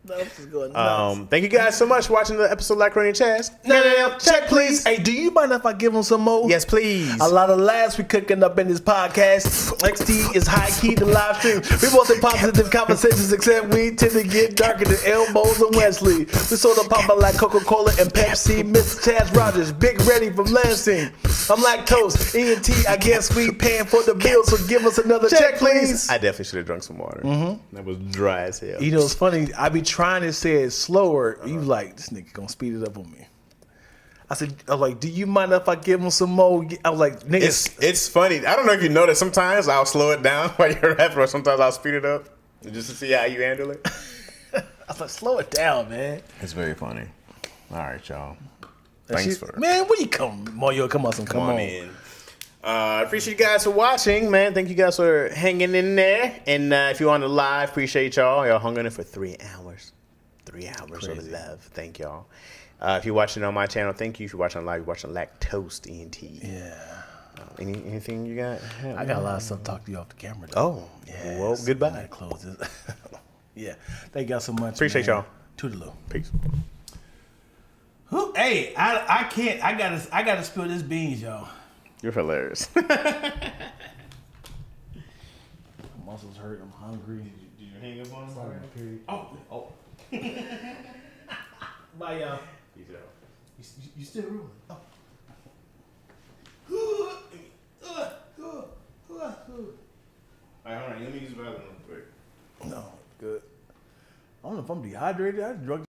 Nubs is going nuts. Thank you guys so much for watching the episode of Lackaroni Chaz. No. Check, please. Hey, do you mind if I give him some more? Yes, please. A lot of laughs we cooking up in this podcast. XT is high key to live stream. We both in positive conversations, except we tend to get darker than elbows and Wesley. We sort of popping like Coca-Cola and Pepsi. Mr. Chaz Rogers, Big Ready from Lansing. I'm lactose. ENT, I guess we paying for the bill, so give us another check, please. I definitely should have drunk some water. That was dry as hell. You know, it's funny. I be trying to say it slower. You like, this nigga gonna speed it up on me. I was like, do you mind if I give him some more? I was like, nigga. It's funny. I don't know if you notice. Sometimes I'll slow it down while you're rapping, or sometimes I'll speed it up just to see how you handle it. I was like, slow it down, man. It's very funny. All right, y'all. Man, where you come, Mario? Come on in. I appreciate you guys for watching, man. Thank you guys for hanging in there. And if you're on the live, appreciate y'all. Y'all hung in there for 3 hours. 3 hours of love. Thank y'all. If you're watching on my channel, thank you. If you're watching live, you're watching Lactose ENT. Yeah. Anything you got? I got a lot of stuff to talk to you off the camera, though. Oh, yeah. well, goodbye. Close this. Yeah. Thank y'all so much. Appreciate y'all. Toodaloo. Peace. Hey, I can't. I gotta spill this beans, y'all. You're hilarious. My muscles hurt. I'm hungry. Did you hang up on him? Oh. Bye, y'all. Peace out. You still rolling? Oh. All right, hold on. Let me use the bathroom real quick. No, good. I don't know if I'm dehydrated. I drug